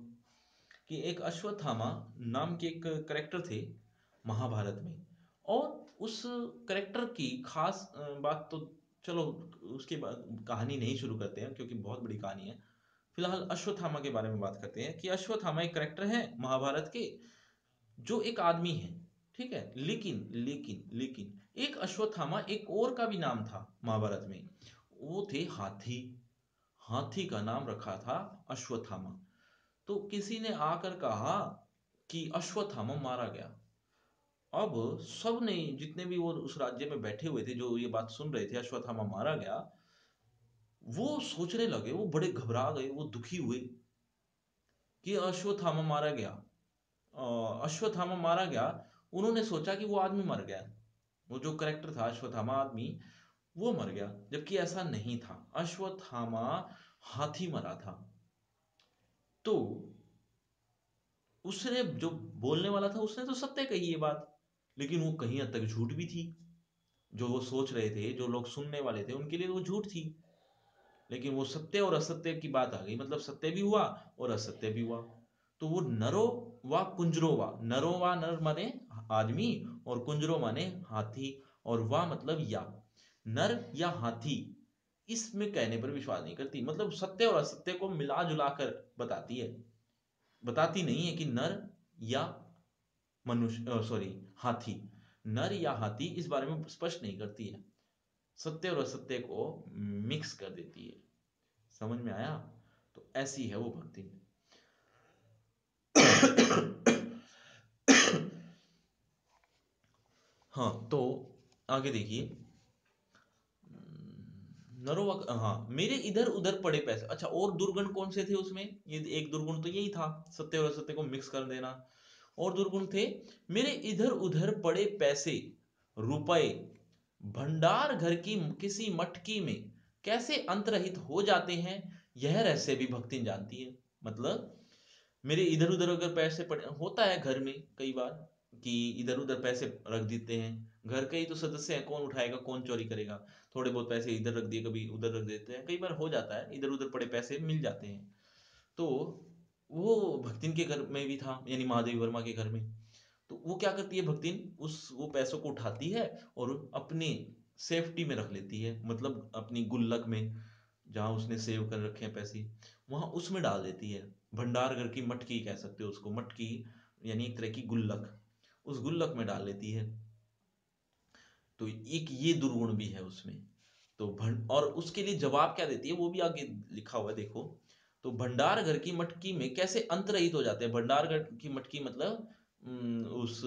कि एक अश्वत्थामा नाम के एक करेक्टर थे महाभारत में, और उस करेक्टर की खास बात तो चलो उसके बाद कहानी नहीं शुरू करते हैं क्योंकि बहुत बड़ी कहानी है। फिलहाल अश्वत्थामा के बारे में बात करते हैं कि अश्वत्थामा एक करेक्टर है महाभारत के, जो एक आदमी है, ठीक है। लेकिन लेकिन लेकिन एक अश्वत्थामा एक और का भी नाम था महाभारत में, वो थे हाथी। हाथी का नाम रखा था अश्वत्थामा। तो किसी ने आकर कहा कि अश्वत्थामा मारा गया। अब सब ने, जितने भी वो उस राज्य में बैठे हुए थे जो ये बात सुन रहे थे अश्वत्थामा मारा गया, वो सोचने लगे, वो बड़े घबरा गए, वो दुखी हुए कि अश्वत्थामा मारा गया। अश्वत्थामा मारा गया, उन्होंने सोचा कि वो आदमी मर गया, वो जो करेक्टर था अश्वत्थामा आदमी, वो मर गया, जबकि ऐसा नहीं था। अश्वत्थामा हाथी मरा था। तो उसने जो बोलने वाला था उसने तो सत्य कही ये बात, लेकिन वो कहीं हद तक झूठ भी थी। जो वो सोच रहे थे, जो लोग सुनने वाले थे, उनके लिए वो झूठ थी। लेकिन वो सत्य और असत्य की बात आ गई, मतलब सत्य भी हुआ और असत्य भी हुआ। तो वो नरो व कुंजरो वा, नरो वा नर माने आदमी, और कुंजरो माने हाथी, और वा मतलब या, नर या हाथी, इसमें कहने पर विश्वास नहीं करती, मतलब सत्य और असत्य को मिला जुला कर बताती है। बताती नहीं है कि नर या मनुष्य, सॉरी हाथी, नर या हाथी, इस बारे में स्पष्ट नहीं करती है, सत्य और असत्य को मिक्स कर देती है। समझ में आया? तो ऐसी है वो भक्ति। हाँ, तो आगे देखिए। नरोवा, हाँ, मेरे इधर उधर पड़े पैसे, अच्छा और दुर्गुण कौन से थे उसमें, ये एक दुर्गुण तो यही था, सत्य और असत्य को मिक्स कर देना। और दुर्गुण थे, मेरे इधर उधर पड़े पैसे, रुपए भंडार घर की किसी मटकी में कैसे अंतरहित हो जाते हैं, यह रहस्य भी भक्तिन जानती है। मतलब मेरे इधर उधर अगर पैसे पड़े, होता है घर में कई बार कि इधर उधर पैसे रख देते हैं, घर के ही तो सदस्य हैं, कौन उठाएगा कौन चोरी करेगा। थोड़े बहुत पैसे इधर रख दिए, कभी उधर रख देते हैं, कई बार हो जाता है, इधर उधर पड़े पैसे मिल जाते हैं। तो वो भक्तिन के घर में भी था, यानी महादेवी वर्मा के घर में। तो वो क्या करती है भक्तिन, उस वो पैसों को उठाती है और अपने सेफ्टी में रख लेती है, मतलब अपनी गुल्लक में, जहां उसने सेव कर रखे हैं पैसे, वहां उसमें डाल देती है। भंडार घर की मटकी कह सकते हो उसको, मटकी यानी एक तरह की गुल्लक, उस गुल्लक में डाल लेती है। तो एक ये दुर्गुण भी है उसमें। तो और उसके लिए जवाब क्या देती है वो भी आगे लिखा हुआ है, देखो। तो भंडार घर की मटकी में कैसे अंतरहित हो जाते हैं, भंडार घर की मटकी मतलब उस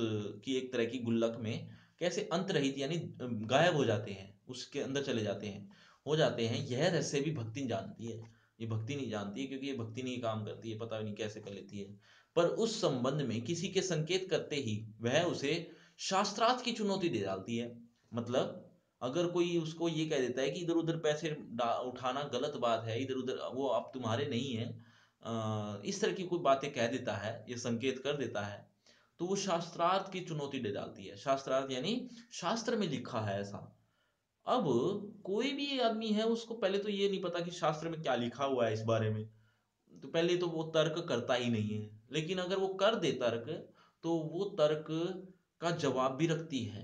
की एक तरह की गुल्लक में कैसे अंतरहित यानी गायब हो जाते हैं, उसके अंदर चले जाते हैं, हो जाते हैं, यह रहस्य भी भक्ति जानती है। ये भक्ति नहीं जानती है क्योंकि ये भक्ति नहीं काम करती है, पता नहीं कैसे कर लेती है। पर उस संबंध में किसी के संकेत करते ही वह उसे शास्त्रार्थ की चुनौती दे डालती है। मतलब अगर कोई उसको ये कह देता है कि इधर उधर पैसे उठाना गलत बात है, इधर उधर वो अब तुम्हारे नहीं है, इस तरह की कोई बातें कह देता है, ये संकेत कर देता है, तो वो शास्त्रार्थ की चुनौती दे डालती है। शास्त्रार्थ यानी शास्त्र में लिखा है ऐसा। अब कोई भी आदमी है उसको पहले तो ये नहीं पता कि शास्त्र में क्या लिखा हुआ है इस बारे में, तो पहले तो वो तर्क करता ही नहीं है। लेकिन अगर वो कर दे तर्क, तो वो तर्क का जवाब भी रखती है।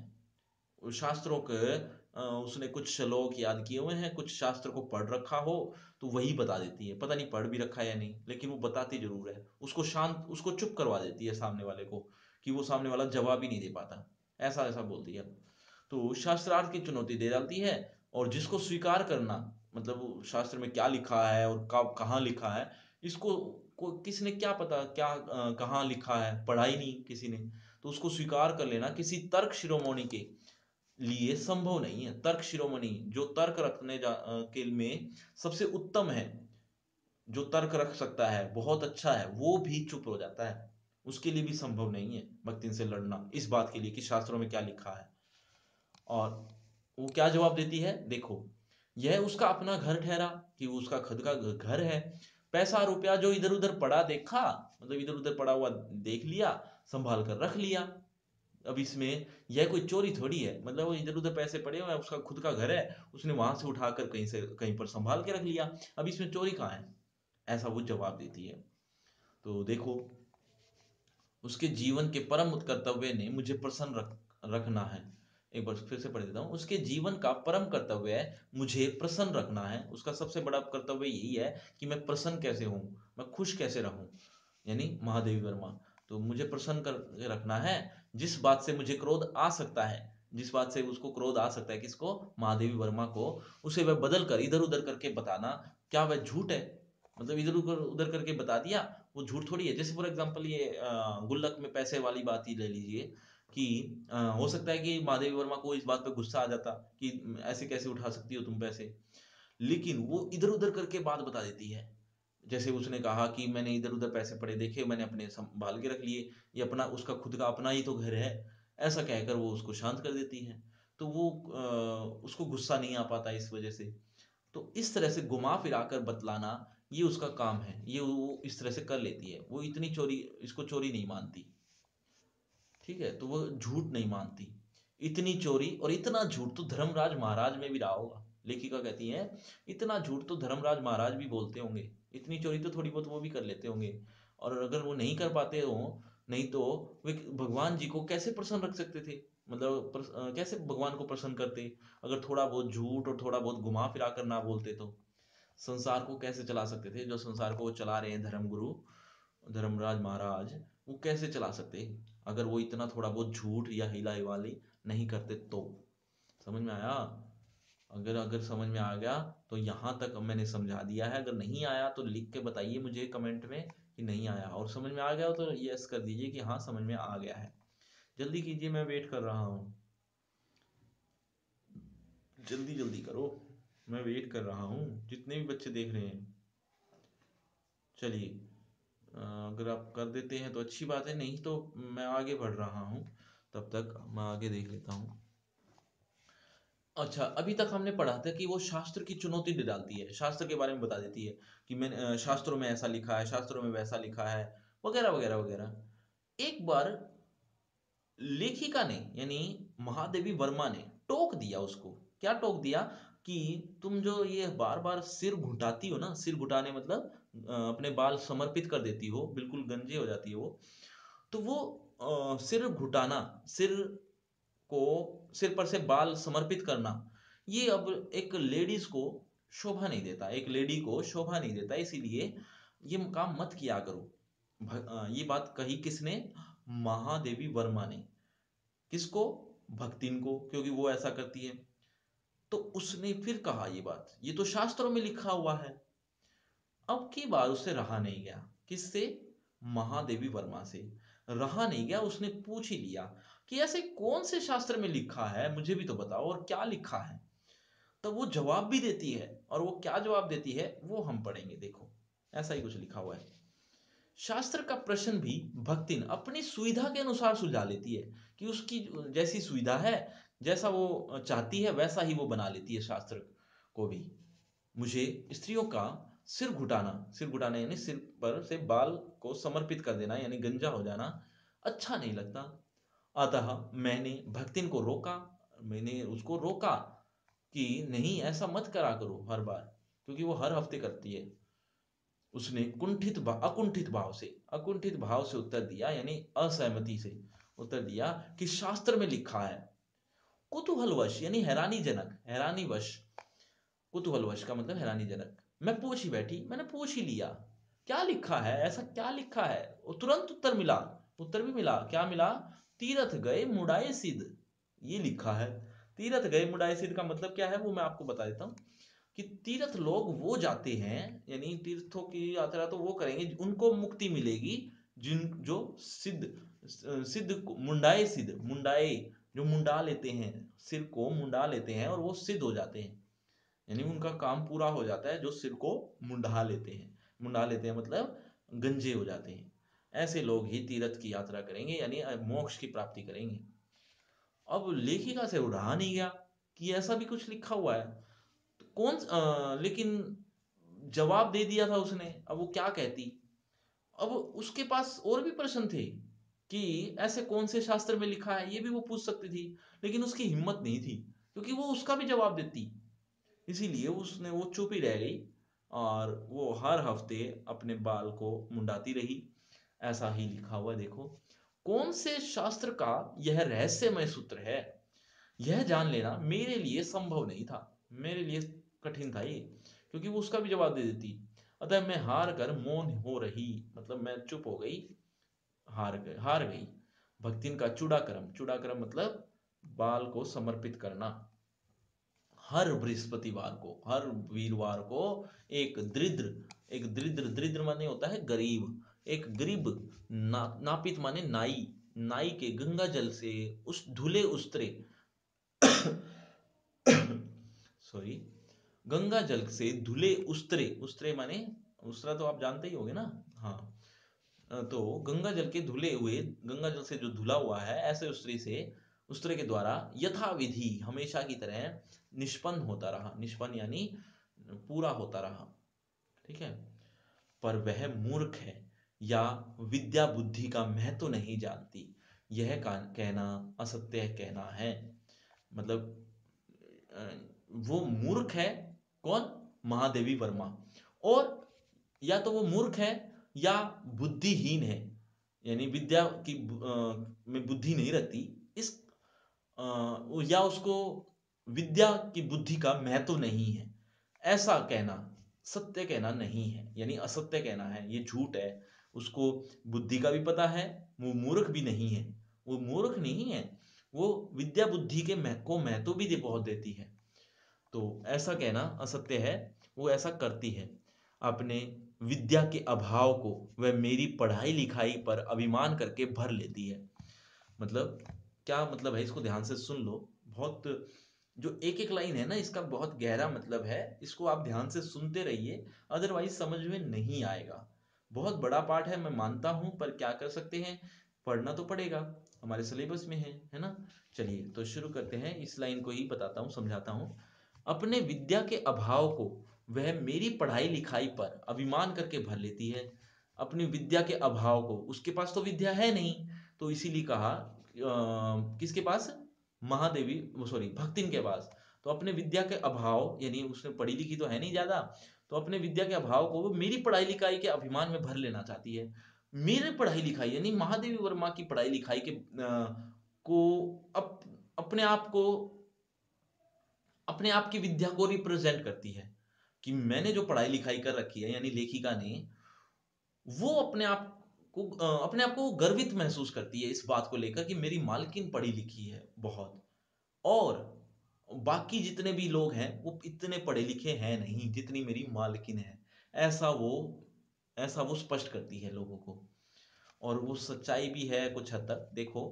शास्त्रों के उसने कुछ श्लोक याद किए हुए हैं, कुछ शास्त्र को पढ़ रखा हो, तो वही बता देती है। पता नहीं पढ़ भी रखा है या नहीं, लेकिन वो बताती जरूर है। उसको शांत, उसको चुप करवा देती है सामने वाले को, कि वो सामने वाला जवाब ही नहीं दे पाता, ऐसा ऐसा बोलती है। तो शास्त्रार्थ की चुनौती दे डालती है, और जिसको स्वीकार करना, मतलब वो शास्त्र में क्या लिखा है और कब कहाँ लिखा है, इसको किसने क्या पता क्या कहाँ लिखा है, पढ़ा ही नहीं किसी ने, तो उसको स्वीकार कर लेना किसी तर्क शिरोमणि के लिए संभव नहीं है। तर्क शिरोमणि जो तर्क रखने के में सबसे उत्तम है, जो तर्क रख सकता है, बहुत अच्छा है, वो भी चुप हो जाता है। उसके लिए भी संभव नहीं है भक्तिन से लड़ना इस बात के लिए कि शास्त्रों में क्या लिखा है। और वो क्या जवाब देती है, देखो यह उसका अपना घर ठहरा, कि उसका खुद का घर है, पैसा रुपया जो इधर उधर पड़ा देखा, मतलब इधर उधर पड़ा हुआ देख लिया, संभाल कर रख लिया। अब इसमें यह कोई चोरी थोड़ी है, मतलब वो इधर उधर पैसे पड़े हुए हैं, उसका खुद का घर है, उसने वहां से उठाकर कहीं से कहीं पर संभाल के रख लिया, अब इसमें चोरी कहाँ है, ऐसा वो जवाब देती है। तो देखो, उसके जीवन के परम कर्तव्य ने मुझे प्रसन्न रखना है। एक बार फिर से पढ़ देता हूँ। उसके जीवन का परम कर्तव्य है मुझे प्रसन्न रखना है। उसका सबसे बड़ा कर्तव्य यही है कि मैं प्रसन्न कैसे हूँ, मैं खुश कैसे रहूं, यानी महादेवी वर्मा। तो मुझे प्रसन्न कर रखना है। जिस बात से मुझे क्रोध आ सकता है, जिस बात से उसको क्रोध आ सकता है, किसको, महादेवी वर्मा को, उसे वह बदल कर इधर उधर करके बताना। क्या वह झूठ है, मतलब इधर उधर उधर करके बता दिया, वो झूठ थोड़ी है। जैसे फॉर एग्जांपल ये गुल्लक में पैसे वाली बात ही ले लीजिए कि हो सकता है कि महादेवी वर्मा को इस बात पे गुस्सा आ जाता कि ऐसे कैसे उठा सकती हो तुम पैसे, लेकिन वो इधर उधर करके बात बता देती है। जैसे उसने कहा कि मैंने इधर उधर पैसे पड़े देखे, मैंने अपने संभाल के रख लिए, ये अपना उसका खुद का अपना ही तो घर है, ऐसा कहकर वो उसको शांत कर देती है। तो वो उसको गुस्सा नहीं आ पाता इस वजह से। तो इस तरह से घुमा फिरा कर बतलाना, ये उसका काम है, ये वो इस तरह से कर लेती है। वो इतनी चोरी, इसको चोरी नहीं मानती, ठीक है, तो वो झूठ नहीं मानती। इतनी चोरी और इतना झूठ तो धर्मराज महाराज में भी रहा होगा। लेखिका कहती है इतना झूठ तो धर्मराज महाराज भी बोलते होंगे, इतनी चोरी तो थोड़ी बहुत वो भी कर लेते होंगे। और अगर वो नहीं कर पाते हो, नहीं तो वे भगवान जी को कैसे प्रसन्न रख सकते थे, मतलब कैसे भगवान को प्रसन्न करते, अगर थोड़ा बहुत झूठ और थोड़ा बहुत घुमा फिरा कर ना बोलते तो। संसार को कैसे चला सकते थे, जो संसार को वो चला रहे हैं धर्मगुरु धर्मराज महाराज, वो कैसे चला सकते अगर वो इतना थोड़ा बहुत झूठ या हिला हिवाली नहीं करते तो। समझ में आया? अगर अगर समझ में आ गया तो यहाँ तक मैंने समझा दिया है। अगर नहीं आया तो लिख के बताइए मुझे कमेंट में कि नहीं आया, और समझ में आ गया हो तो यस कर दीजिए कि हाँ समझ में आ गया है। जल्दी कीजिए, मैं वेट कर रहा हूँ, जल्दी जल्दी करो, मैं वेट कर रहा हूँ, जितने भी बच्चे देख रहे हैं। चलिए, अगर आप कर देते हैं तो अच्छी बात है, नहीं तो मैं आगे बढ़ रहा हूँ, तब तक मैं आगे देख लेता हूँ। अच्छा, अभी तक हमने पढ़ा था कि वो शास्त्र की चुनौती दे डालती है, शास्त्र के बारे में बता देती है कि मैंने शास्त्रों में ऐसा लिखा है, शास्त्रों में वैसा लिखा है, वगैरह वगैरह वगैरह। एक बार लेखिका ने, यानी महादेवी वर्मा ने टोक दिया उसको। क्या टोक दिया कि तुम जो ये बार बार सिर घुटाती हो ना, सिर घुटाने मतलब अपने बाल समर्पित कर देती हो, बिल्कुल गंजे हो जाती हो, तो वो सिर घुटाना, सिर को, सिर पर से बाल समर्पित करना, ये अब एक लेडीज को शोभा नहीं देता, एक लेडी को शोभा नहीं देता, इसीलिए ये काम मत किया करो। ये बात कही किसने, महादेवी वर्मा ने। किसको, भक्तिन को, क्योंकि वो ऐसा करती है। तो उसने फिर कहा ये बात, ये तो शास्त्रों में लिखा हुआ है। अब की बार उससे रहा नहीं गया, किससे, महादेवी वर्मा से रहा नहीं गया। उसने पूछ ही लिया कि ऐसे कौन से शास्त्र में लिखा है, मुझे भी तो बताओ, और क्या लिखा है। तब वो जवाब भी देती है, और वो क्या जवाब देती है वो हम पढ़ेंगे। देखो, ऐसा ही कुछ लिखा हुआ है। शास्त्र का प्रश्न भी भक्तिन अपनी सुविधा के अनुसार सुलझा लेती है, कि उसकी जैसी सुविधा है, जैसा वो चाहती है वैसा ही वो बना लेती है शास्त्र को भी। मुझे स्त्रियों का सिर घुटाना, सिर घुटाना यानी सिर पर से बाल को समर्पित कर देना, यानी गंजा हो जाना अच्छा नहीं लगता। अतः मैंने भक्तिन को रोका, मैंने उसको रोका कि नहीं ऐसा मत करा करो हर बार, क्योंकि वो हर हफ्ते करती है। उसने अकुंठित भाव से उत्तर दिया, यानी असहमति से उत्तर दिया कि शास्त्र में लिखा है। कुतूहलवश यानी हैरानीजनक, हैरानीवश, कुतूहलवश का मतलब हैरानीजनक, मैं पूछ ही बैठी, मैंने पूछ ही लिया क्या लिखा है, ऐसा क्या लिखा है। वो तुरंत उत्तर मिला, उत्तर भी मिला, क्या मिला, तीरथ गए मुड़ाए सिद्ध, ये लिखा है। तीरथ गए मुड़ाए सिद्ध का मतलब क्या है वो मैं आपको बता देता हूँ। कि तीर्थ लोग वो जाते हैं, यानी तीर्थों की यात्रा तो वो करेंगे उनको मुक्ति मिलेगी जिन जो सिद्ध मुंडाए जो मुंडा लेते हैं, सिर को मुंडा लेते हैं और वो सिद्ध हो जाते हैं, यानी उनका काम पूरा हो जाता है जो सिर को मुंडा लेते हैं मतलब गंजे हो जाते हैं। ऐसे लोग ही तीर्थ की यात्रा करेंगे, यानी मोक्ष की प्राप्ति करेंगे। अब लेखिका से रहा नहीं गया कि ऐसा भी कुछ लिखा हुआ है, तो लेकिन जवाब दे दिया था उसने, अब वो क्या कहती। अब उसके पास और भी प्रश्न थे कि ऐसे कौन से शास्त्र में लिखा है, ये भी वो पूछ सकती थी, लेकिन उसकी हिम्मत नहीं थी क्योंकि वो उसका भी जवाब देती। इसीलिए उसने वो चुप ही रह गई और वो हर हफ्ते अपने बाल को मुंडाती रही। ऐसा ही लिखा हुआ देखो। कौन से शास्त्र का यह रहस्यमय सूत्र है, यह जान लेना मेरे लिए संभव नहीं था, मेरे लिए कठिन था ये, क्योंकि वो उसका भी जवाब दे देती। अतः मैं हार कर मौन हो रही, मतलब मैं चुप हो गई, हार गई। भक्तिन का चूड़ा कर्म मतलब बाल को समर्पित करना। हर बृहस्पतिवार को, हर वीरवार को एक दरिद्र माने होता है गरीब, एक गरीब नापित माने नाई, नाई के गंगा जल से उस धुले उस्तरे सॉरी, गंगा जल से धुले उस्तरे, उस्तरे माने उस्तरा तो आप जानते ही होंगे ना। हाँ, तो गंगा जल के धुले हुए, गंगा जल से जो धुला हुआ है ऐसे उस्तरे से, उस्तरे के द्वारा यथाविधि हमेशा की तरह निष्पन्न होता रहा, निष्पन्न यानी पूरा होता रहा। ठीक है। पर वह मूर्ख है या विद्या बुद्धि का महत्व नहीं जानती, यह कहना असत्य कहना है। मतलब वो मूर्ख है, कौन, महादेवी वर्मा, और या तो वो मूर्ख है या बुद्धिहीन है, यानी विद्या की में बुद्धि नहीं रहती, इस या उसको विद्या की बुद्धि का महत्व नहीं है, ऐसा कहना सत्य कहना नहीं है, यानी असत्य कहना है, ये झूठ है। उसको बुद्धि का भी पता है, वो मूर्ख भी नहीं है, वो मूर्ख नहीं है, वो विद्या बुद्धि के को महत्व भी बहुत देती है। तो ऐसा कहना असत्य है, वो ऐसा करती है। अपने विद्या के अभाव को वह मेरी पढ़ाई लिखाई पर अभिमान करके भर लेती है। मतलब क्या मतलब है, इसको ध्यान से सुन लो। बहुत, जो एक एक लाइन है ना, इसका बहुत गहरा मतलब है, इसको आप ध्यान से सुनते रहिए, अदरवाइज समझ में नहीं आएगा। बहुत बड़ा पाठ है, मैं मानता हूं, पर क्या कर सकते हैं, पढ़ना तो पड़ेगा, हमारे सिलेबस में है ना। चलिए तो शुरू करते हैं, इस लाइन को ही बताता हूँ, समझाता हूँ। अपने विद्या के अभाव को वह मेरी पढ़ाई लिखाई पर अभिमान करके भर लेती है। अपनी विद्या के अभाव को, उसके पास तो विद्या है नहीं, तो इसीलिए कहा किसके पास, महादेवी, सॉरी, भक्तिन के पास। तो अपने विद्या के अभाव, यानी उसने पढ़ी लिखी तो है नहीं ज्यादा, तो अपने विद्या के अभाव को वो मेरी पढ़ाई लिखाई के अभिमान में भर लेना चाहती है। मेरे पढ़ाई लिखाई यानी महादेवी वर्मा की पढ़ाई लिखाई के को अपने आप को, अपने आप की विद्या को रिप्रेजेंट करती है, कि मैंने जो पढ़ाई लिखाई कर रखी है, यानी लेखिका ने, वो अपने आप को गर्वित महसूस करती है इस बात को लेकर कि मेरी मालकिन पढ़ी लिखी है बहुत, और बाकी जितने भी लोग हैं वो इतने पढ़े लिखे हैं नहीं जितनी मेरी मालकिन है। ऐसा वो ऐसा वो स्पष्ट करती है लोगों को, और वो सच्चाई भी है कुछ हद तक। देखो,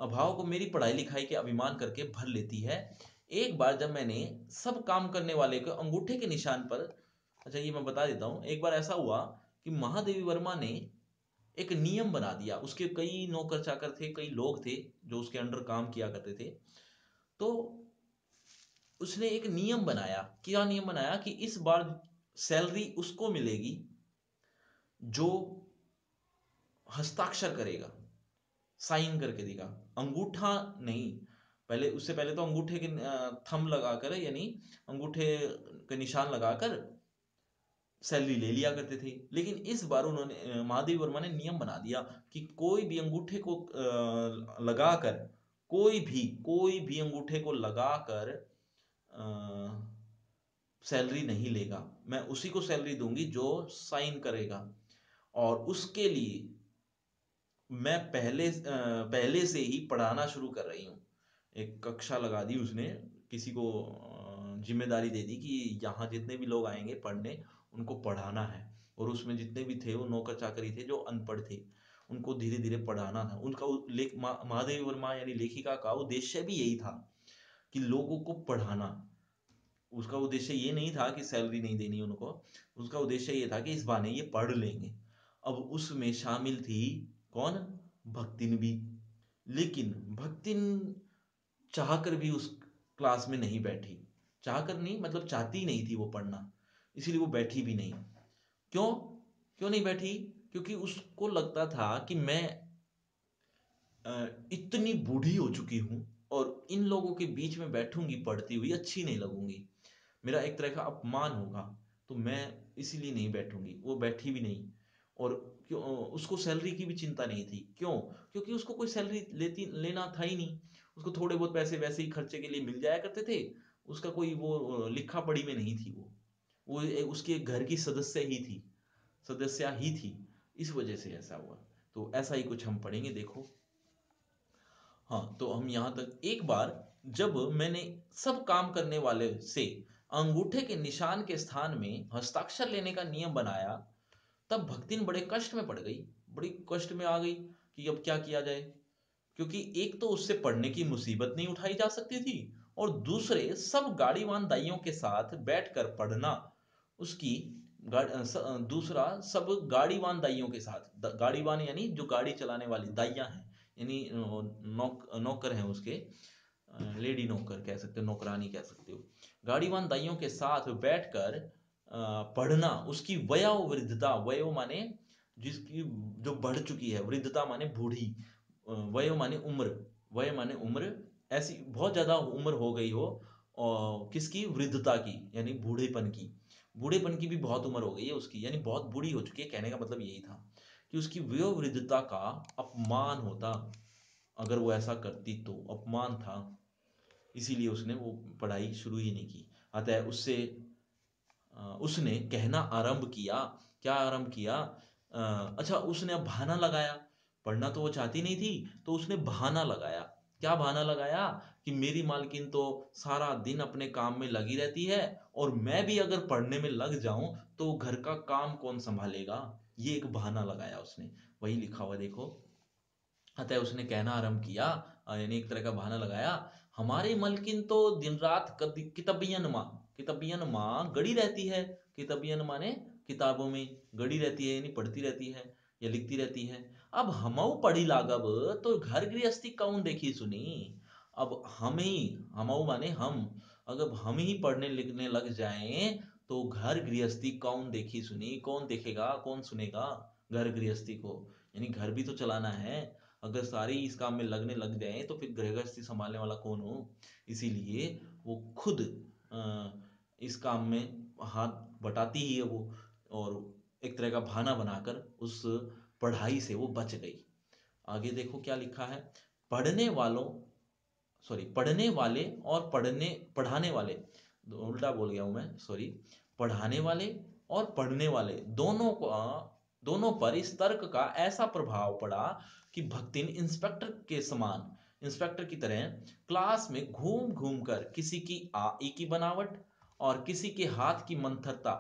अभाव को मेरी पढ़ाई लिखाई के अभिमान करके भर लेती है। एक बार जब मैंने सब काम करने वाले को अंगूठे के निशान पर, अच्छा ये मैं बता देता हूँ, एक बार ऐसा हुआ कि महादेवी वर्मा ने एक नियम बना दिया। उसके कई नौकर चाकर थे, कई लोग थे जो उसके अंडर काम किया करते थे। तो उसने एक नियम बनाया, क्या नियम बनाया, कि इस बार सैलरी उसको मिलेगी जो हस्ताक्षर करेगा, साइन करके देगा, अंगूठा नहीं। पहले, उससे पहले तो अंगूठे के थंब लगाकर, यानी अंगूठे के निशान लगाकर सैलरी ले लिया करते थे। लेकिन इस बार उन्होंने, महादेवी वर्मा ने नियम बना दिया कि कोई भी अंगूठे को लगाकर, कोई भी अंगूठे को लगाकर सैलरी नहीं लेगा। मैं उसी को सैलरी दूंगी जो साइन करेगा, और उसके लिए मैं पहले से ही पढ़ाना शुरू कर रही हूँ। एक कक्षा लगा दी उसने, किसी को जिम्मेदारी दे दी कि यहाँ जितने भी लोग आएंगे पढ़ने उनको पढ़ाना है। और उसमें जितने भी थे वो नौकर चाकरी थे जो अनपढ़ थे, उनको धीरे धीरे पढ़ाना था। उनका महादेवी वर्मा यानी लेखिका का उद्देश्य भी यही था कि लोगों को पढ़ाना। उसका उद्देश्य ये नहीं था कि सैलरी नहीं देनी उनको, उसका उद्देश्य ये था कि इस बहाने ये पढ़ लेंगे। अब उसमें शामिल थी कौन? भक्तिन भी। लेकिन भक्तिन चाहकर भी उस क्लास में नहीं बैठी। चाहकर नहीं, मतलब चाहती नहीं थी वो पढ़ना, इसीलिए वो बैठी भी नहीं। क्यों? क्यों नहीं बैठी? क्योंकि उसको लगता था कि मैं इतनी बूढ़ी हो चुकी हूं और इन लोगों के बीच में बैठूंगी पढ़ती हुई, अच्छी नहीं लगूंगी, मेरा एक तरह का अपमान होगा, तो मैं इसीलिए नहीं बैठूंगी। वो बैठी भी नहीं। और क्यों? उसको सैलरी की भी चिंता नहीं थी। क्यों? क्योंकि उसको कोई सैलरी लेना था ही नहीं। उसको थोड़े बहुत पैसे वैसे ही खर्चे के लिए मिल जाया करते थे। उसका कोई वो लिखा पढ़ी में नहीं थी। वो उसके एक घर की सदस्या ही थी। इस वजह से ऐसा हुआ। तो ऐसा ही कुछ हम पढ़ेंगे, देखो। हाँ, तो हम यहाँ तक, एक बार जब मैंने सब काम करने वाले से अंगूठे के निशान के स्थान में हस्ताक्षर लेने का नियम बनाया, तब भक्तिन बड़े कष्ट में पड़ गई, बड़ी कष्ट में आ गई कि अब क्या किया जाए। क्योंकि एक तो उससे पढ़ने की मुसीबत नहीं उठाई जा सकती थी, और दूसरे सब गाड़ीवान दाइयों के साथ बैठकर पढ़ना उसकी दूसरा सब गाड़ीवान दाइयों के साथ, गाड़ीवान यानी जो गाड़ी चलाने वाली दाइयां हैं, यानी नौकर हैं उसके, लेडी नौकर कह सकते हो, नौकरानी कह सकते हो। गाड़ीवान दाइयों के साथ बैठकर पढ़ना उसकी वयोवृद्धता, वयो माने जिसकी जो बढ़ चुकी है, वृद्धता माने बूढ़ी, वयो माने उम्र, वय माने उम्र, ऐसी बहुत ज्यादा उम्र हो गई हो, और किसकी? वृद्धता की, यानी बूढ़ेपन की। बूढ़ेपन की भी बहुत उम्र हो गई है उसकी, यानी बहुत बूढ़ी हो चुकी है। कहने का मतलब यही था कि उसकी वयोवृद्धता का अपमान होता अगर वो ऐसा करती, तो अपमान था। इसीलिए उसने वो पढ़ाई शुरू ही नहीं की। अतः उसने कहना आरंभ किया। क्या आरंभ किया? अच्छा, उसने अब बहाना लगाया। पढ़ना तो वो चाहती नहीं थी, तो उसने बहाना लगाया। क्या बहाना लगाया? कि मेरी मालकिन तो सारा दिन अपने काम में लगी रहती है, और मैं भी अगर पढ़ने में लग जाऊं तो घर का काम कौन संभालेगा। ये एक बहाना लगाया उसने। वही लिखा हुआ देखो। अतः उसने कहना आरंभ किया, यानी एक तरह का बहाना लगाया, हमारी मलकिन तो दिन रात कितबियन माँ गड़ी रहती है। कितबियन माने किताबों में गड़ी रहती है, यानी पढ़ती रहती है या लिखती रहती है। अब हमऊ पढ़ी लागब तो घर गृहस्थी कौन देखी सुनी। अब हमऊ माने हम, अगर हम ही पढ़ने लिखने लग जाएं तो घर गृहस्थी कौन देखी सुनी, कौन देखेगा, कौन सुनेगा घर गृहस्थी को। यानी घर भी तो चलाना है। अगर सारे इस काम में लगने लग जाए तो फिर गृहस्थी संभालने वाला कौन हो। इसीलिए वो खुद इस काम में हाथ बटाती ही है वो, और एक तरह का बहाना बनाकर उस पढ़ाई से वो बच गई। आगे देखो क्या लिखा है। पढ़ने वालों पढ़ने वाले और पढ़ाने वाले, उल्टा बोल गया हूं मैं, सॉरी। पढ़ाने वाले और पढ़ने वाले दोनों पर इस तर्क का ऐसा प्रभाव पड़ा कि भक्तिन इंस्पेक्टर की तरह क्लास में घूम घूम कर किसी की आ ई की बनावट और किसी के हाथ की मंथरता,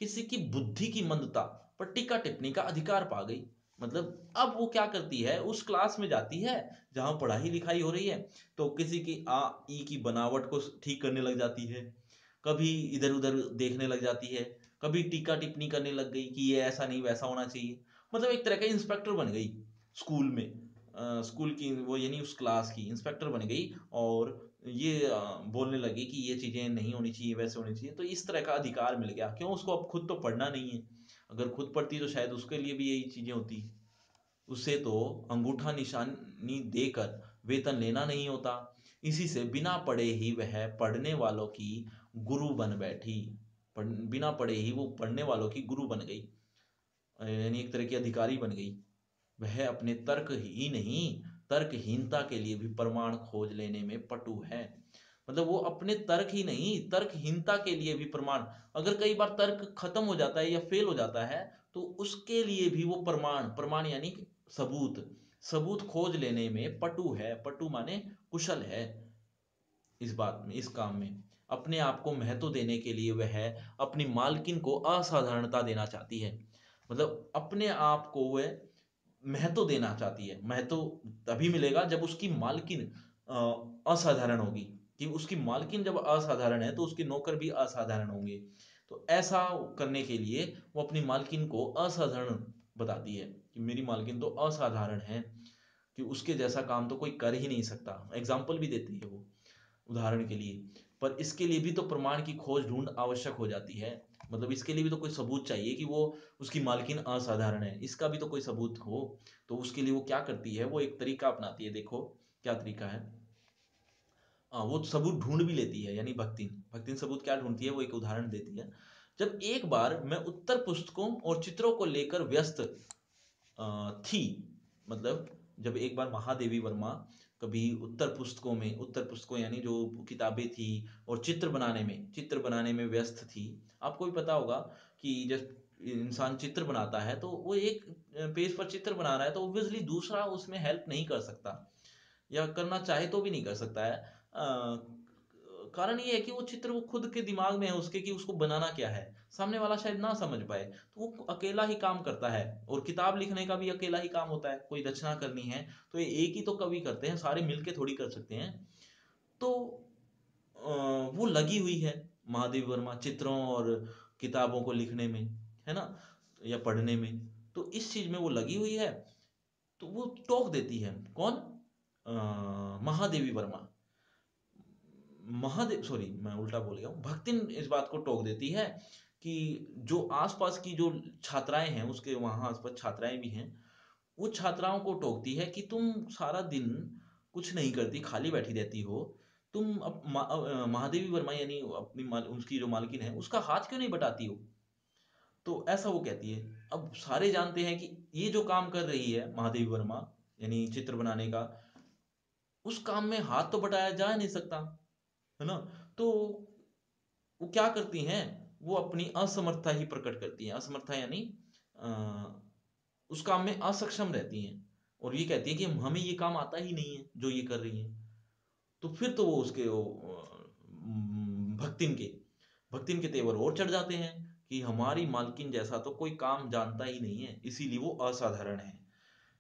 किसी की बुद्धि की मंदता पर टीका टिप्पणी का अधिकार पा गई। मतलब अब वो क्या करती है, उस क्लास में जाती है जहां पढ़ाई लिखाई हो रही है, तो किसी की आ ई की बनावट को ठीक करने लग जाती है, कभी इधर उधर देखने लग जाती है, कभी टीका टिप्पणी करने लग गई कि ये ऐसा नहीं वैसा होना चाहिए। मतलब एक तरह का इंस्पेक्टर बन गई स्कूल में, स्कूल की वो, यानी उस क्लास की इंस्पेक्टर बन गई। और ये बोलने लगी कि ये चीजें नहीं होनी चाहिए, वैसे होनी चाहिए। तो इस तरह का अधिकार मिल गया। क्यों? उसको अब खुद तो पढ़ना नहीं है। अगर खुद पढ़ती तो शायद उसके लिए भी यही चीजें होती। उसे तो अंगूठा निशानी देकर वेतन लेना नहीं होता। इसी से बिना पढ़े ही वह पढ़ने वालों की गुरु बन बैठी। बिना पढ़े ही वो पढ़ने वालों की गुरु बन गई, यानी एक तरह की अधिकारी बन गई। वह अपने तर्क ही नहीं, तर्कहीनता के लिए भी प्रमाण खोज लेने में पटु है। मतलब वो अपने तर्क ही नहीं, तर्कहीनता के लिए भी प्रमाण, अगर कई बार तर्क खत्म हो जाता है या फेल हो जाता है तो उसके लिए भी वो प्रमाण यानी कि सबूत खोज लेने में पटु है। पटु माने कुशल है। इस बात में, इस काम में अपने आप को महत्व देने के लिए वह अपनी मालकिन को असाधारणता देना चाहती है। मतलब अपने आप को वह महत्व देना चाहती है। महत्व तभी मिलेगा जब उसकी मालकिन असाधारण होगी। कि उसकी मालकिन जब असाधारण है तो उसके नौकर भी असाधारण होंगे। तो ऐसा करने के लिए वो अपनी मालकिन को असाधारण बताती है कि मेरी मालकिन तो असाधारण है, कि उसके जैसा काम तो कोई कर ही नहीं सकता। एग्जाम्पल भी देती है वो, उदाहरण के लिए। पर इसके लिए भी तो प्रमाण की खोज ढूंढ आवश्यक हो जाती है। मतलब इसके लिए भी तो कोई सबूत चाहिए कि वो उसकी मालकिन असाधारण है, इसका भी तो कोई सबूत हो। तो उसके लिए वो क्या करती है, वो एक तरीका अपनाती है। देखो क्या तरीका है। वो सबूत ढूंढ भी लेती है, यानी भक्तिन भक्तिन सबूत क्या ढूंढती है, वो एक उदाहरण देती है। जब एक बार मैं उत्तर पुस्तकों और चित्रों को लेकर व्यस्त थी। मतलब जब एक बार महादेवी वर्मा कभी उत्तर पुस्तकों यानी जो किताबें थी और चित्र बनाने में व्यस्त थी। आपको भी पता होगा कि जब इंसान चित्र बनाता है तो वो एक पेज पर चित्र बना रहा है तो ऑब्वियसली दूसरा उसमें हेल्प नहीं कर सकता, या करना चाहे तो भी नहीं कर सकता है। कारण ये है कि वो चित्र वो खुद के दिमाग में है उसके, कि उसको बनाना क्या है, सामने वाला शायद ना समझ पाए, तो वो अकेला ही काम करता है। और किताब लिखने का भी अकेला ही काम होता है, कोई रचना करनी है तो ये एक ही तो कवि करते हैं, सारे मिलके थोड़ी कर सकते हैं। तो वो लगी हुई है महादेवी वर्मा चित्रों और किताबों को लिखने में, है ना, या पढ़ने में। तो इस चीज में वो लगी हुई है। तो वो टोक देती है, कौन, महादेवी वर्मा। महादेव सॉरी मैं उल्टा बोल गया हूँ, भक्तिन इस बात को टोक देती है कि जो आसपास की जो छात्राएं हैं, उसके वहां आसपास छात्राएं भी हैं, वो छात्राओं को टोकती है कि तुम सारा दिन कुछ नहीं करती, खाली बैठी रहती हो। तुम महादेवी वर्मा यानी अपनी उसकी जो मालकिन है उसका हाथ क्यों नहीं बटाती हो। तो ऐसा वो कहती है। अब सारे जानते हैं कि ये जो काम कर रही है महादेवी वर्मा, यानी चित्र बनाने का, उस काम में हाथ तो बटाया जा नहीं सकता, है ना। तो वो क्या करती हैं, वो अपनी असमर्थता ही प्रकट करती हैं। असमर्थता यानी अ, उस काम में असक्षम रहती हैं, और ये कहती है कि हमें ये काम आता ही नहीं है जो ये कर रही हैं। तो फिर तो वो उसके भक्तिन के तेवर और चढ़ जाते हैं कि हमारी मालकिन जैसा तो कोई काम जानता ही नहीं है, इसीलिए वो असाधारण है।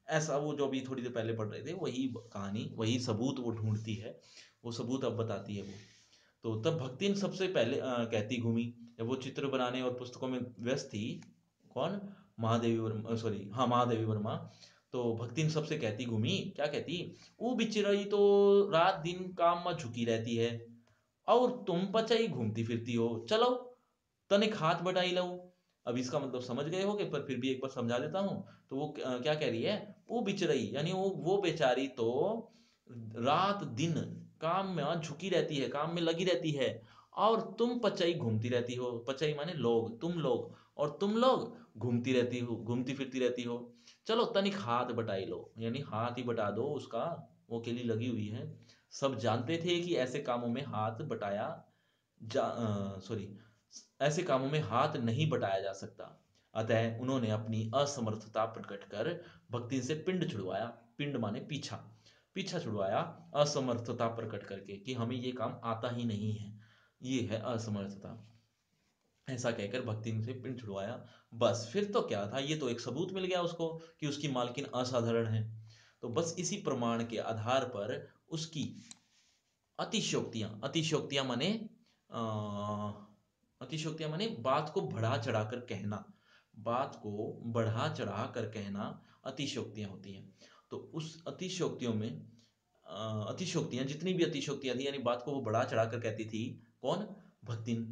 ऐसा वो जो अभी थोड़ी देर पहले पढ़ रहे थे, वही कहानी, वही सबूत वो ढूंढती है। वो सबूत अब बताती है वो। तो तब भक्तिन सबसे पहले कहती घूमी, जब वो चित्र बनाने और पुस्तकों में व्यस्त थी। कौन, महादेवी वर्मा, सॉरी हाँ महादेवी वर्मा। तो भक्तिन सबसे कहती घूमी, क्या कहती, वो बिचरई तो रात दिन काम में झुकी रहती है, और तुम पचाई घूमती फिरती हो, चलो तनिक हाथ बटाई लो। अब इसका मतलब समझ गए होगे, पर फिर भी एक बार समझा देता हूँ। तो वो क्या कह रही है, वो बिचरई यानी वो बेचारी तो रात दिन काम में झुकी रहती है, काम में लगी रहती है, और तुम पचाई घूमती रहती हो। पचाई माने लोग, तुम लोग, और तुम लोग घूमती रहती हो, घूमती फिरती रहती हो। चलो तनिक हाथ बटाई लो, यानी हाथ ही बटा दो उसका, वो अकेली लगी हुई है। सब जानते थे कि ऐसे कामों में हाथ बटाया सॉरी ऐसे कामों में हाथ नहीं बटाया जा सकता। अतः उन्होंने अपनी असमर्थता प्रकट कर भक्ति से पिंड छुड़वाया। पिंड माने पीछा, पीछा छुड़वाया, असमर्थता प्रकट करके कि हमें ये काम आता ही नहीं है, ये है असमर्थता। ऐसा कहकर भक्ति से पिंड छुड़वाया। बस फिर तो क्या था, ये तो एक सबूत मिल गया उसको कि उसकी मालकिन असाधारण है। तो बस इसी प्रमाण के आधार पर उसकी अतिशयोक्तियां माने अतिशयोक्तियां माने बात को बढ़ा चढ़ा कर कहना, बात को बढ़ा चढ़ा कर कहना अतिशयोक्तियां होती हैं। तो उस अतिशयोक्तियों में अतिशयोक्तियां, जितनी भी अतिशयोक्तियां थी, यानी बात को वो बढ़ा चढ़ा कर कहती थी। कौन, भक्तिन।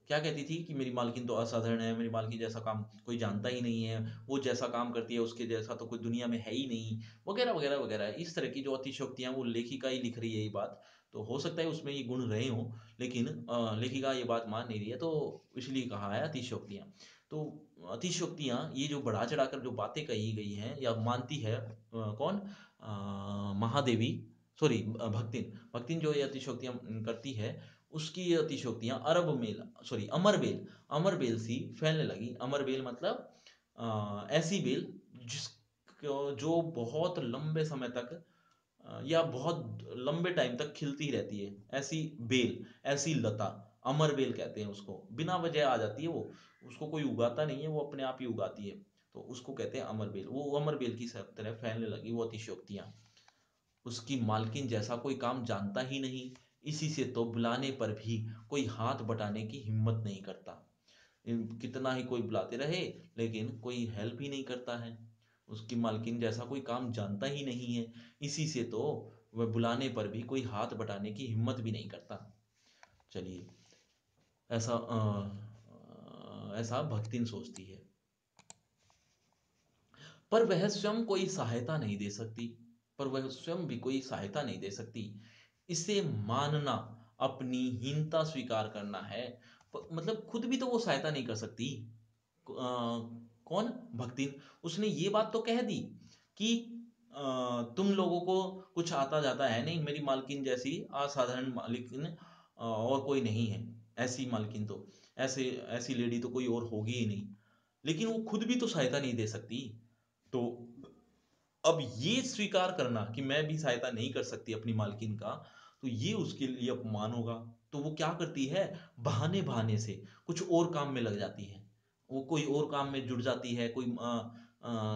क्या कहती थी कि मेरी मालकिन तो असाधारण है, मेरी मालकिन जैसा काम कोई जानता ही नहीं है, वो जैसा काम करती है उसके जैसा तो कोई दुनिया में है ही नहीं, वगैरह वगैरह वगैरह। इस तरह की जो अतिशयोक्तियां, वो लेखिका ही लिख रही है ये बात। तो हो सकता है उसमें ये गुण रहे हों, लेकिन लेखिका ये बात मान नहीं रही है, तो इसलिए कहा है अतिशयोक्तियां। तो अतिशयोक्तियां, ये जो बढ़ा चढ़ाकर जो बातें कही गई हैं या मानती है कौन, महादेवी, सॉरी भक्तिन। भक्तिन जो ये अतिशयोक्तियां करती है, उसकी ये अतिशयोक्तियां अरब मेल सॉरी अमर बेल सी फैलने लगी। अमर बेल मतलब ऐसी बेल जिस जो बहुत लंबे समय तक या बहुत लंबे टाइम तक खिलती रहती है, ऐसी बेल, ऐसी लता, अमर बेल कहते हैं उसको, बिना वजह आ जाती है वो, उसको कोई उगाता नहीं है, वो अपने आप ही उगाती है, तो उसको कहते हैं अमर बेल। वो अमर बेल की तरह फैलने लगी वो अतिशयोक्तियां। उसकी मालकिन जैसा कोई काम जानता ही नहीं, इसी से तो बुलाने पर भी कोई हाथ बटाने की हिम्मत नहीं करता। कितना ही कोई बुलाते रहे लेकिन कोई हेल्प ही नहीं करता है। उसकी मालकिन जैसा कोई काम जानता ही नहीं है, इसी से तो वह बुलाने पर भी कोई हाथ बटाने की हिम्मत भी नहीं करता। चलिए, ऐसा ऐसा भक्तिन सोचती है। पर वह स्वयं कोई सहायता नहीं दे सकती, पर वह स्वयं भी कोई सहायता नहीं दे सकती। इसे मानना अपनी हीनता स्वीकार करना है। मतलब खुद भी तो वो सहायता नहीं कर सकती। कौन? भक्तिन। उसने ये बात तो कह दी कि तुम लोगों को कुछ आता जाता है नहीं, मेरी मालकिन जैसी असाधारण मालकिन और कोई नहीं है। ऐसी मालकिन तो, ऐसे ऐसी लेडी तो कोई और होगी ही नहीं। लेकिन वो खुद भी तो सहायता नहीं दे सकती। तो अब ये स्वीकार करना कि मैं भी सहायता नहीं कर सकती अपनी मालकिन का, तो ये उसके लिए अपमान होगा। तो वो क्या करती है, बहाने बहाने से कुछ और काम में लग जाती है। वो कोई और काम में जुड़ जाती है, कोई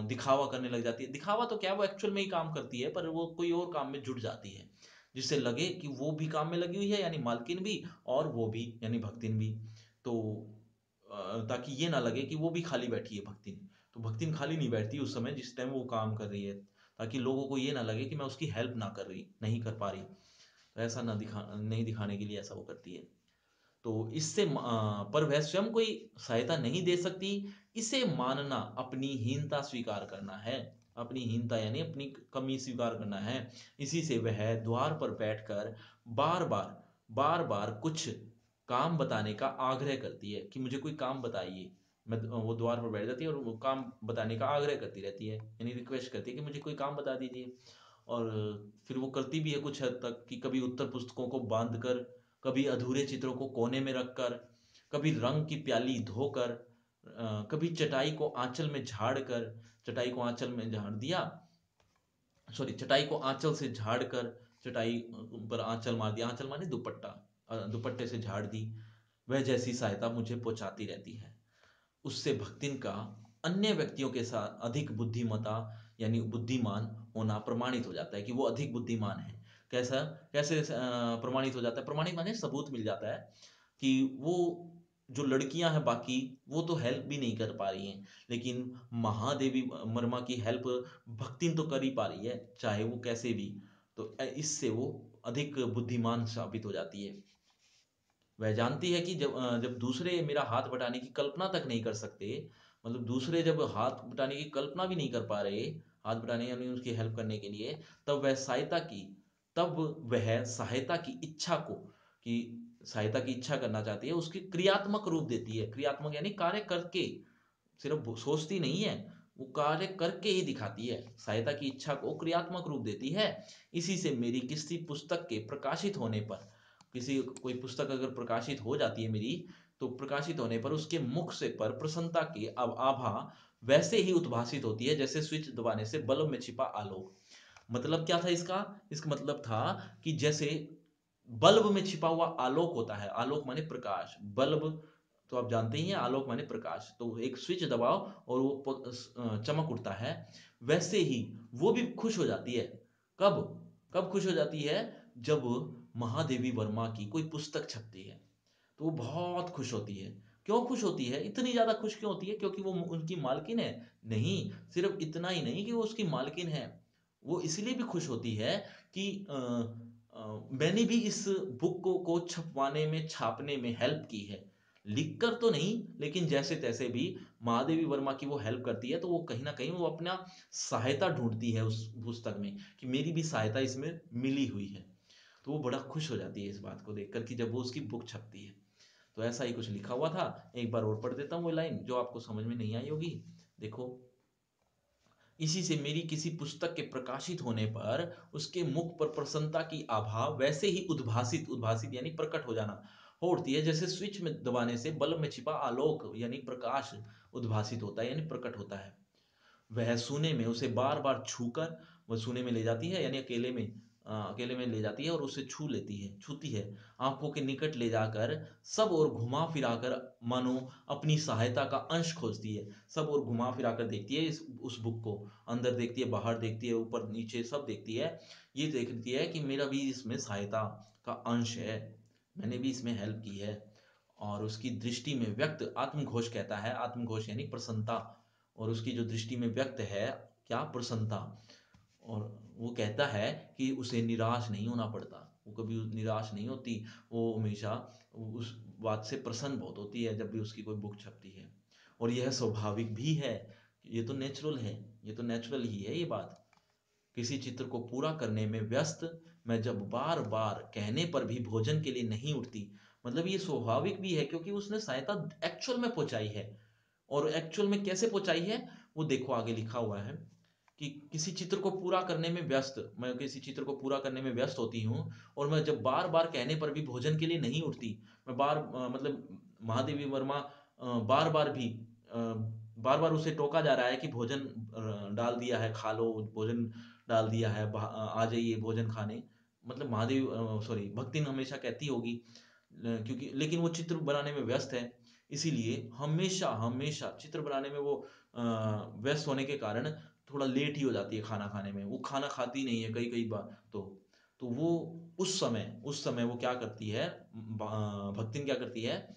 दिखावा करने लग जाती है। दिखावा तो क्या, वो एक्चुअल में ही काम करती है, पर वो कोई और काम में जुड़ जाती है, जिससे लगे कि वो भी काम में लगी हुई है, यानी मालकिन भी, और वो भी यानी भक्तिन भी। तो ताकि ये ना लगे कि वो भी खाली बैठी है भक्तिन। तो भक्तिन खाली नहीं बैठती उस समय जिस टाइम वो काम कर रही है, ताकि लोगों को ये ना लगे कि मैं उसकी हेल्प ना कर रही, नहीं कर पा रही। तो ऐसा ना नहीं दिखाने के लिए ऐसा वो करती है। तो इससे पर वह स्वयं कोई सहायता नहीं दे सकती। इसे मानना अपनी हीनता स्वीकार करना है। अपनी हीनता यानी अपनी कमी स्वीकार करना है। इसी से वह द्वार पर बैठकर बार बार बार कुछ काम बताने का आग्रह करती है कि मुझे कोई काम बताइए। मैं वो द्वार पर बैठ जाती है और वो काम बताने का आग्रह करती रहती है, यानी रिक्वेस्ट करती है कि मुझे कोई काम बता दीजिए। और फिर वो करती भी है कुछ हद तक, कि कभी उत्तर पुस्तकों को बांध कर, कभी अधूरे चित्रों को कोने में रखकर, कभी रंग की प्याली धोकर, कभी चटाई को आंचल में झाड़ कर, चटाई को आंचल में झाड़ दिया, सॉरी, चटाई को आंचल से झाड़ कर, चटाई पर आंचल मार दिया, आंचल माने दुपट्टा, दुपट्टे से झाड़ दी। वह जैसी सहायता मुझे पहुंचाती रहती है। उससे भक्तिन का अन्य व्यक्तियों के साथ अधिक बुद्धिमता यानी बुद्धिमान होना प्रमाणित हो जाता है, कि वो अधिक बुद्धिमान है। कैसा, कैसे प्रमाणित हो जाता है? प्रमाणित माने सबूत मिल जाता है कि वो जो लड़कियां हैं बाकी, वो तो हेल्प भी नहीं कर पा रही हैं, लेकिन महादेवी वर्मा की हेल्प भक्तिन तो कर ही पा रही है, चाहे वो कैसे भी। तो इससे वो अधिक बुद्धिमान साबित हो जाती है। वह जानती है कि जब दूसरे मेरा हाथ बटाने की कल्पना तक नहीं कर सकते, मतलब दूसरे जब हाथ बटाने की कल्पना भी नहीं कर पा रहे, हाथ बटाने यानी उसकी हेल्प करने के लिए, तब वह सहायता की इच्छा को, कि सहायता की इच्छा करना चाहती है, उसकी क्रियात्मक रूप देती है। क्रियात्मक यानी कार्य करके, सिर्फ सोचती नहीं है, वो कार्य करके ही दिखाती है। सहायता की इच्छा को क्रियात्मक रूप देती है। इसी से मेरी किसी पुस्तक के प्रकाशित होने पर, किसी कोई पुस्तक अगर प्रकाशित हो जाती है मेरी, तो प्रकाशित होने पर उसके मुख से पर प्रसन्नता की अब आभा वैसे ही उद्भासित होती है जैसे स्विच दबाने से बल्ब में छिपा आलोक। मतलब क्या था इसका? इसका मतलब था कि जैसे बल्ब में छिपा हुआ आलोक होता है, आलोक माने प्रकाश, बल्ब तो आप जानते ही हैं, आलोक माने प्रकाश, तो एक स्विच दबाओ और वो चमक उठता है। वैसे ही वो भी खुश हो जाती है। कब? कब खुश हो जाती है? जब महादेवी वर्मा की कोई पुस्तक छपती है, तो वो बहुत खुश होती है। क्यों खुश होती है? इतनी ज्यादा खुश क्यों होती है? क्योंकि वो उनकी मालकिन है? नहीं, सिर्फ इतना ही नहीं कि वो उसकी मालकिन है, वो इसलिए भी खुश होती है कि मैंने भी इस बुक को छपवाने में, छापने में हेल्प की है। लिखकर तो नहीं, लेकिन जैसे तैसे भी महादेवी वर्मा की वो हेल्प करती है, तो वो कहीं ना कहीं वो अपना सहायता ढूंढती है उस पुस्तक में, कि मेरी भी सहायता इसमें मिली हुई है। तो वो बड़ा खुश हो जाती है इस बात को देखकर कि जब वो उसकी बुक छपती है। तो ऐसा ही कुछ लिखा हुआ था। एक बार और पढ़ देता हूँ वो लाइन जो आपको समझ में नहीं आई होगी। देखो, इसी से मेरी किसी पुस्तक के प्रकाशित होने पर उसके मुख पर प्रसन्नता की आभा वैसे ही उद्भासित, उद्भासित यानी प्रकट हो जाना, हो उठती है जैसे स्विच में दबाने से बल्ब में छिपा आलोक यानी प्रकाश उद्भासित होता है, यानी प्रकट होता है। वह सुने में उसे बार बार छूकर, सोने में ले जाती है, यानी अकेले में ले जाती है और उसे छूती है, आंखों के निकट ले जाकर सब और घुमा फिराकर मानो अपनी सहायता का अंश खोजती है। सब और घुमा फिराकर देखती है इस उस बुक को, अंदर देखती है, बाहर देखती है, ऊपर नीचे सब देखती है। ये देखती है कि मेरा भी इसमें सहायता का अंश है, मैंने भी इसमें हेल्प की है। और उसकी दृष्टि में व्यक्त आत्मघोष कहता है, आत्मघोष यानी प्रसन्नता, और उसकी जो दृष्टि में व्यक्त है क्या, प्रसन्नता। और वो कहता है कि उसे निराश नहीं होना पड़ता, वो कभी निराश नहीं होती, वो हमेशा उस बात से प्रसन्न बहुत होती है जब भी उसकी कोई बुक छपती है। और यह स्वाभाविक भी है, ये तो नेचुरल है, ये तो नेचुरल ही है ये बात। किसी चित्र को पूरा करने में व्यस्त मैं जब बार बार कहने पर भी भोजन के लिए नहीं उठती, मतलब ये स्वाभाविक भी है क्योंकि उसने सहायता एक्चुअल में पहुंचाई है। और एक्चुअल में कैसे पहुंचाई है वो देखो आगे लिखा हुआ है कि किसी चित्र को पूरा करने में व्यस्त, मैं किसी चित्र को पूरा करने में व्यस्त होती हूँ, और मैं जब बार बार कहने पर भी भोजन के लिए नहीं उठती, मैं मतलब महादेवी वर्मा बार बार उसे टोका जा रहा है कि भोजन डाल दिया है, खा लो, भोजन डाल दिया है, आ जाइए भोजन खाने, मतलब महादेवी सॉरी भक्तिन हमेशा कहती होगी, क्योंकि लेकिन वो चित्र बनाने में व्यस्त है, इसीलिए हमेशा हमेशा चित्र बनाने में वो व्यस्त होने के कारण थोड़ा लेट ही हो जाती है खाना खाने में, वो खाना खाती नहीं है कई कई बार। तो वो उस समय वो क्या करती है, भक्तिन क्या करती है,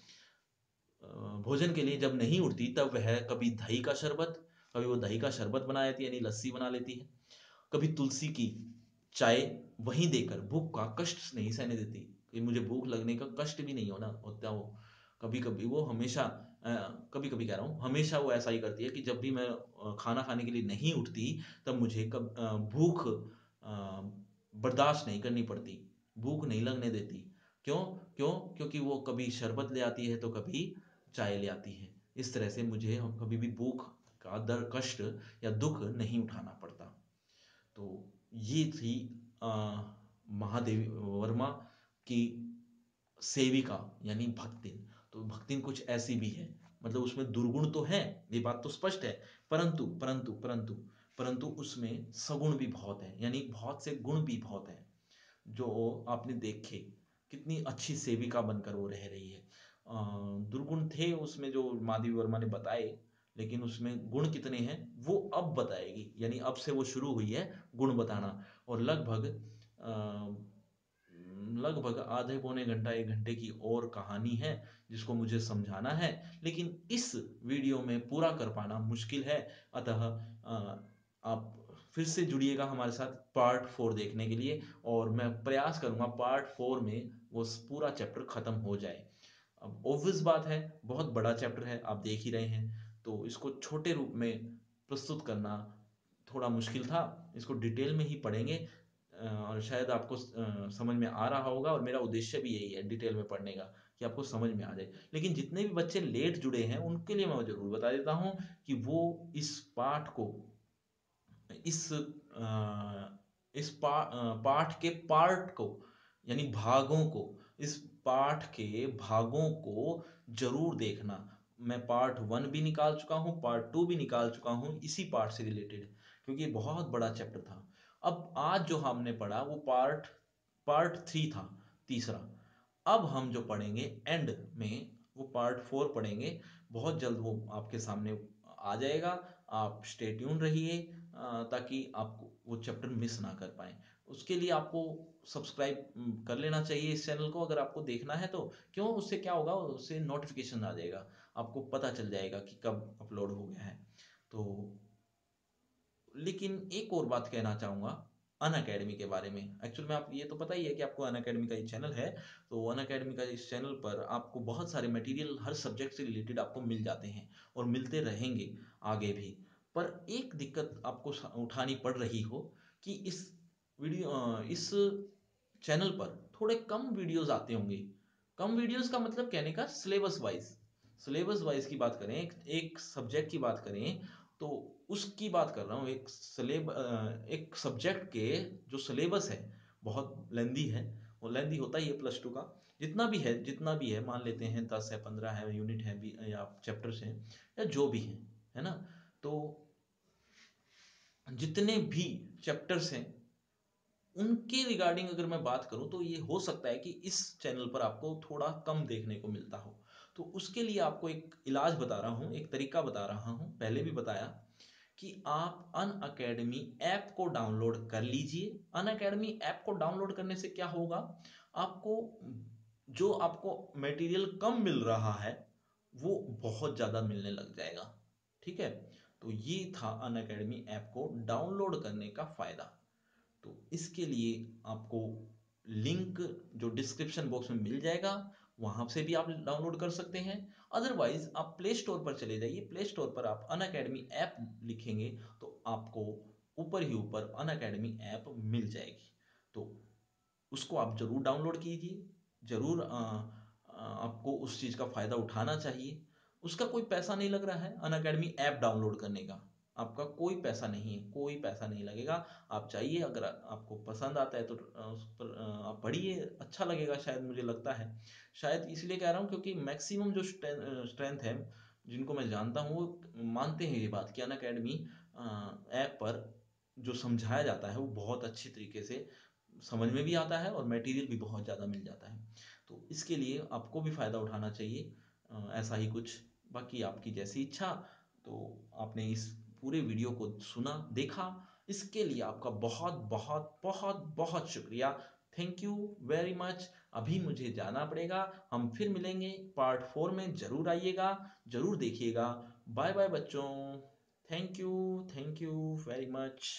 भोजन के लिए जब नहीं उठती तब वह कभी दही का शरबत, कभी वो दही का शरबत बना लेती है यानी लस्सी बना लेती है, कभी तुलसी की चाय वहीं देकर भूख का कष्ट नहीं सहने देती, कि मुझे भूख लगने का कष्ट भी नहीं होना होता वो। कभी कभी वो हमेशा कभी कभी कह रहा हूँ, हमेशा वो ऐसा ही करती है कि जब भी मैं खाना खाने के लिए नहीं उठती तब मुझे भूख बर्दाश्त नहीं करनी पड़ती, भूख नहीं लगने देती। क्यों? क्योंकि वो कभी शरबत ले आती है तो कभी चाय ले आती है, इस तरह से मुझे कभी भी भूख का कष्ट या दुख नहीं उठाना पड़ता। तो ये थी अ, महादेवी वर्मा की सेविका यानी भक्तिन। तो भक्तिन कुछ ऐसी भी है, मतलब उसमें दुर्गुण तो है, ये बात तो स्पष्ट है, परंतु परंतु परंतु परंतु उसमें सगुण भी बहुत है, यानी बहुत से गुण भी बहुत है जो आपने देखे, कितनी अच्छी सेविका बनकर वो रह रही है। दुर्गुण थे उसमें जो माधवी वर्मा ने बताए, लेकिन उसमें गुण कितने हैं वो अब बताएगी, यानी अब से वो शुरू हुई है गुण बताना। और लगभग आधे पौने घंटा 1 घंटे की और कहानी है जिसको मुझे समझाना है, लेकिन इस वीडियो में पूरा कर पाना मुश्किल है। अतः आप फिर से जुड़िएगा हमारे साथ पार्ट 4 देखने के लिए, और मैं प्रयास करूंगा पार्ट 4 में वो पूरा चैप्टर खत्म हो जाए। अब ऑब्वियस बात है, बहुत बड़ा चैप्टर है, आप देख ही रहे हैं, तो इसको छोटे रूप में प्रस्तुत करना थोड़ा मुश्किल था, इसको डिटेल में ही पढ़ेंगे। और शायद आपको समझ में आ रहा होगा, और मेरा उद्देश्य भी यही है डिटेल में पढ़ने का, कि आपको समझ में आ जाए। लेकिन जितने भी बच्चे लेट जुड़े हैं उनके लिए मैं जरूर बता देता हूँ कि वो इस पाठ को, इस पाठ के पार्ट को, यानी भागों को, इस पाठ के भागों को जरूर देखना। मैं पार्ट 1 भी निकाल चुका हूँ, पार्ट 2 भी निकाल चुका हूँ इसी पार्ट से रिलेटेड, क्योंकि ये बहुत बड़ा चैप्टर था। अब आज जो हमने पढ़ा वो पार्ट 3 था, तीसरा। अब हम जो पढ़ेंगे एंड में वो पार्ट 4 पढ़ेंगे, बहुत जल्द वो आपके सामने आ जाएगा। आप स्टे ट्यून रहिए, ताकि आपको वो चैप्टर मिस ना कर पाए। उसके लिए आपको सब्सक्राइब कर लेना चाहिए इस चैनल को, अगर आपको देखना है तो। क्यों? उससे क्या होगा, उससे नोटिफिकेशन आ जाएगा, आपको पता चल जाएगा कि कब अपलोड हो गया है। तो लेकिन एक और बात कहना चाहूँगा अन अकेडमी के बारे में। एक्चुअल में आप ये तो पता ही है कि आपको अन अकेडमी का ये चैनल है, तो अन अकेडमी का इस चैनल पर आपको बहुत सारे मटेरियल हर सब्जेक्ट से रिलेटेड आपको मिल जाते हैं, और मिलते रहेंगे आगे भी। पर एक दिक्कत आपको उठानी पड़ रही हो कि इस चैनल पर थोड़े कम वीडियोस आते होंगे। कम वीडियोस का मतलब कहने का सिलेबस वाइज की बात करें, एक सब्जेक्ट की बात करें, तो उसकी बात कर रहा हूँ। एक सब्जेक्ट के जो सिलेबस है बहुत लेंदी है, वो लेंदी होता ही है +2 का, जितना भी है मान लेते हैं 10 है, 15 है, यूनिट है भी, या चैप्टर्स हैं, या जो भी है, है ना। तो जितने भी चैप्टर्स हैं उनके रिगार्डिंग अगर मैं बात करूं तो ये हो सकता है कि इस चैनल पर आपको थोड़ा कम देखने को मिलता हो। तो उसके लिए आपको एक इलाज बता रहा हूं, एक तरीका बता रहा हूं, पहले भी बताया कि आप अन अकेडमी ऐप को डाउनलोड कर लीजिए। अन अकेडमी ऐप को डाउनलोड करने से क्या होगा, आपको जो आपको मटेरियल कम मिल रहा है वो बहुत ज़्यादा मिलने लग जाएगा। ठीक है, तो ये था अन अकेडमी ऐप को डाउनलोड करने का फ़ायदा। तो इसके लिए आपको लिंक जो डिस्क्रिप्शन बॉक्स में मिल जाएगा, वहां से भी आप डाउनलोड कर सकते हैं। अदरवाइज आप प्ले स्टोर पर चले जाइए, प्ले स्टोर पर आप अन अकेडमी ऐप लिखेंगे तो आपको ऊपर ही ऊपर अन अकेडमी ऐप मिल जाएगी। तो उसको आप जरूर डाउनलोड कीजिए, जरूर आपको उस चीज़ का फ़ायदा उठाना चाहिए। उसका कोई पैसा नहीं लग रहा है, अन अकेडमी ऐप डाउनलोड करने का आपका कोई पैसा नहीं है, कोई पैसा नहीं लगेगा। आप चाहिए, अगर आपको पसंद आता है तो उस पर आप पढ़िए, अच्छा लगेगा शायद, मुझे लगता है। शायद इसलिए कह रहा हूँ क्योंकि मैक्सिमम जो स्ट्रेंथ है जिनको मैं जानता हूँ वो मानते हैं ये बात कि अन अकेडमी ऐप पर जो समझाया जाता है वो बहुत अच्छी तरीके से समझ में भी आता है और मटेरियल भी बहुत ज़्यादा मिल जाता है। तो इसके लिए आपको भी फ़ायदा उठाना चाहिए, ऐसा ही कुछ। बाकी आपकी जैसी इच्छा। तो आपने इस पूरे वीडियो को सुना, देखा, इसके लिए आपका बहुत बहुत बहुत बहुत शुक्रिया। Thank you very much. अभी मुझे जाना पड़ेगा, हम फिर मिलेंगे पार्ट 4 में। ज़रूर आइएगा, ज़रूर देखिएगा। बाय बाय बच्चों। Thank you very much.